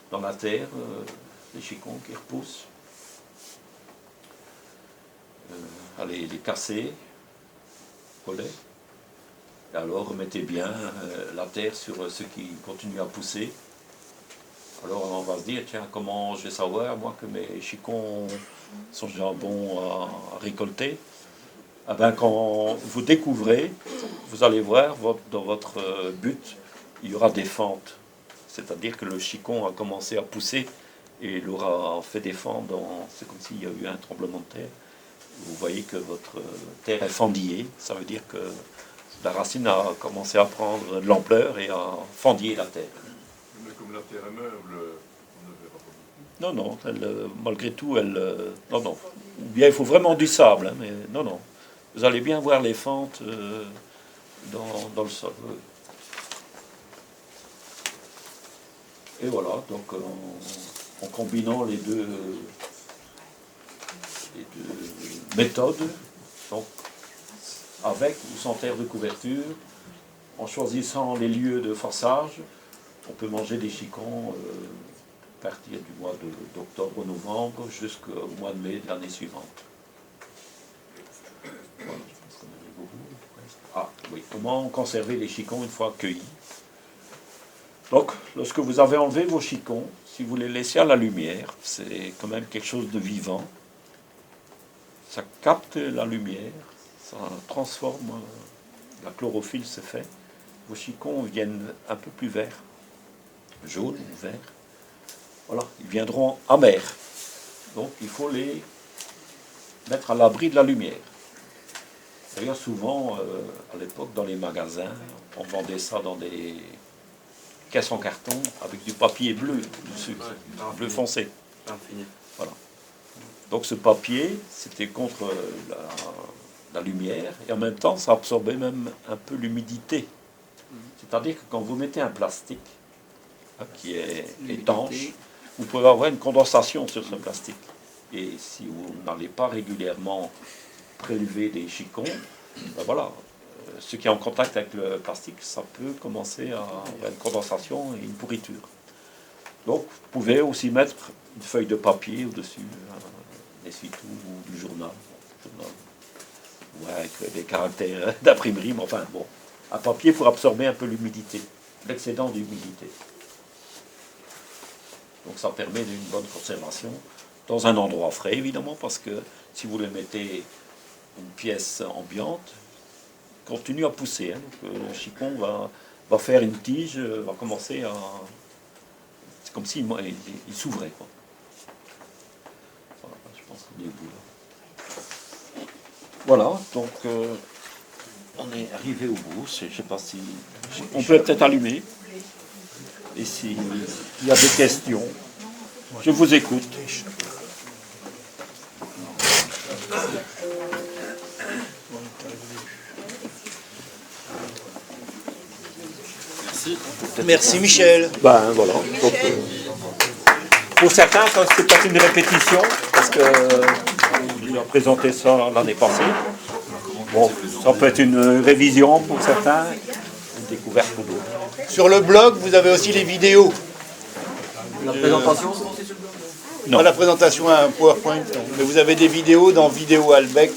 dans la terre les chicons qui repoussent, aller les casser, coller. Et alors remettez bien la terre sur ceux qui continuent à pousser. Alors on va se dire, tiens, comment je vais savoir, moi, que mes chicons sont déjà bons à récolter? Ah ben, quand vous découvrez, vous allez voir, dans votre butte, il y aura des fentes. C'est-à-dire que le chicon a commencé à pousser et il aura fait des fentes. C'est comme s'il y a eu un tremblement de terre. Vous voyez que votre terre est fendillée. Ça veut dire que la racine a commencé à prendre de l'ampleur et à fendiller la terre. Mais comme la terre est meuble, on ne verra pas. Non, non, malgré tout, non, non. Ou bien il faut vraiment du sable, hein, mais non, non. Vous allez bien voir les fentes dans le sol. Et voilà, donc en combinant les deux méthodes, donc avec ou sans terre de couverture, en choisissant les lieux de forçage, on peut manger des chicons à partir du mois d'octobre-novembre jusqu'au mois de mai de l'année suivante. Voilà, je pense qu'on avait beaucoup. Ah oui, comment conserver les chicons une fois cueillis? Donc, lorsque vous avez enlevé vos chicons, si vous les laissez à la lumière, c'est quand même quelque chose de vivant. Ça capte la lumière, ça transforme, la chlorophylle se fait. Vos chicons viennent un peu plus verts, jaunes ou verts. Voilà, ils viendront amers. Donc, il faut les mettre à l'abri de la lumière. D'ailleurs, souvent, à l'époque, dans les magasins, on vendait ça dans des caisse en carton avec du papier bleu dessus, bleu foncé. Voilà. Donc ce papier, c'était contre la lumière et en même temps, ça absorbait même un peu l'humidité. C'est-à-dire que quand vous mettez un plastique qui est étanche, vous pouvez avoir une condensation sur ce plastique. Et si vous n'allez pas régulièrement prélever des chicons, ben voilà. Ce qui est en contact avec le plastique, ça peut commencer à avoir une condensation et une pourriture. Donc, vous pouvez aussi mettre une feuille de papier au-dessus, un essuie-tout ou du journal, ou avec des caractères d'imprimerie, mais enfin, bon, un papier pour absorber un peu l'humidité, l'excédent d'humidité. Donc, ça permet d'une bonne conservation dans un endroit frais, évidemment, parce que si vous le mettez une pièce ambiante, continue à pousser. Hein. Donc, le chicon va faire une tige, va commencer à... C'est comme s'il s'ouvrait. Voilà, je pense qu'on est au bout là. Voilà, donc on est arrivé au bout. Je ne sais pas si... On peut peut-être allumer. Et s'il y a des questions, je vous écoute. Merci Michel. Ben voilà. Donc, pour certains, ça c'est peut-être une répétition, parce que j'ai présenté ça l'année passée. Bon, ça peut être une révision pour certains, une découverte pour d'autres. Sur le blog, vous avez aussi les vidéos. La présentation, Non. Pas la présentation à un PowerPoint, non. Mais vous avez des vidéos dans Vidéo Albec,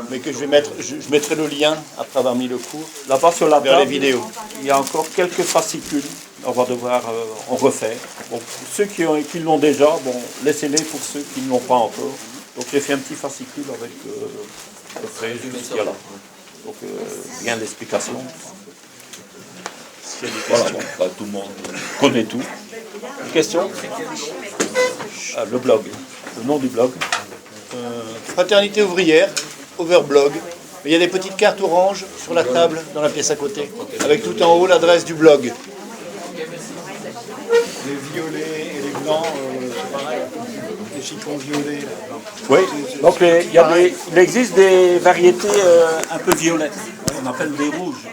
mais que je vais mettre, je mettrai le lien après avoir mis le cours. Là-bas sur la vers les table, vidéos. il y a encore quelques fascicules. On va devoir en refaire. Bon, pour ceux qui l'ont déjà, bon, laissez-les pour ceux qui ne l'ont pas encore. Donc j'ai fait un petit fascicule avec le frais, là. Donc bien d'explications. Voilà, bon, bah, tout le monde connaît tout. Une question? Le blog, le nom du blog. Fraternité ouvrière, Overblog. Il y a des petites cartes oranges sur la table dans la pièce à côté, avec tout en haut l'adresse du blog. Les violets et les blancs, c'est pareil. Les chicons violets. Là. Oui, donc il existe des variétés un peu violettes. On appelle des rouges.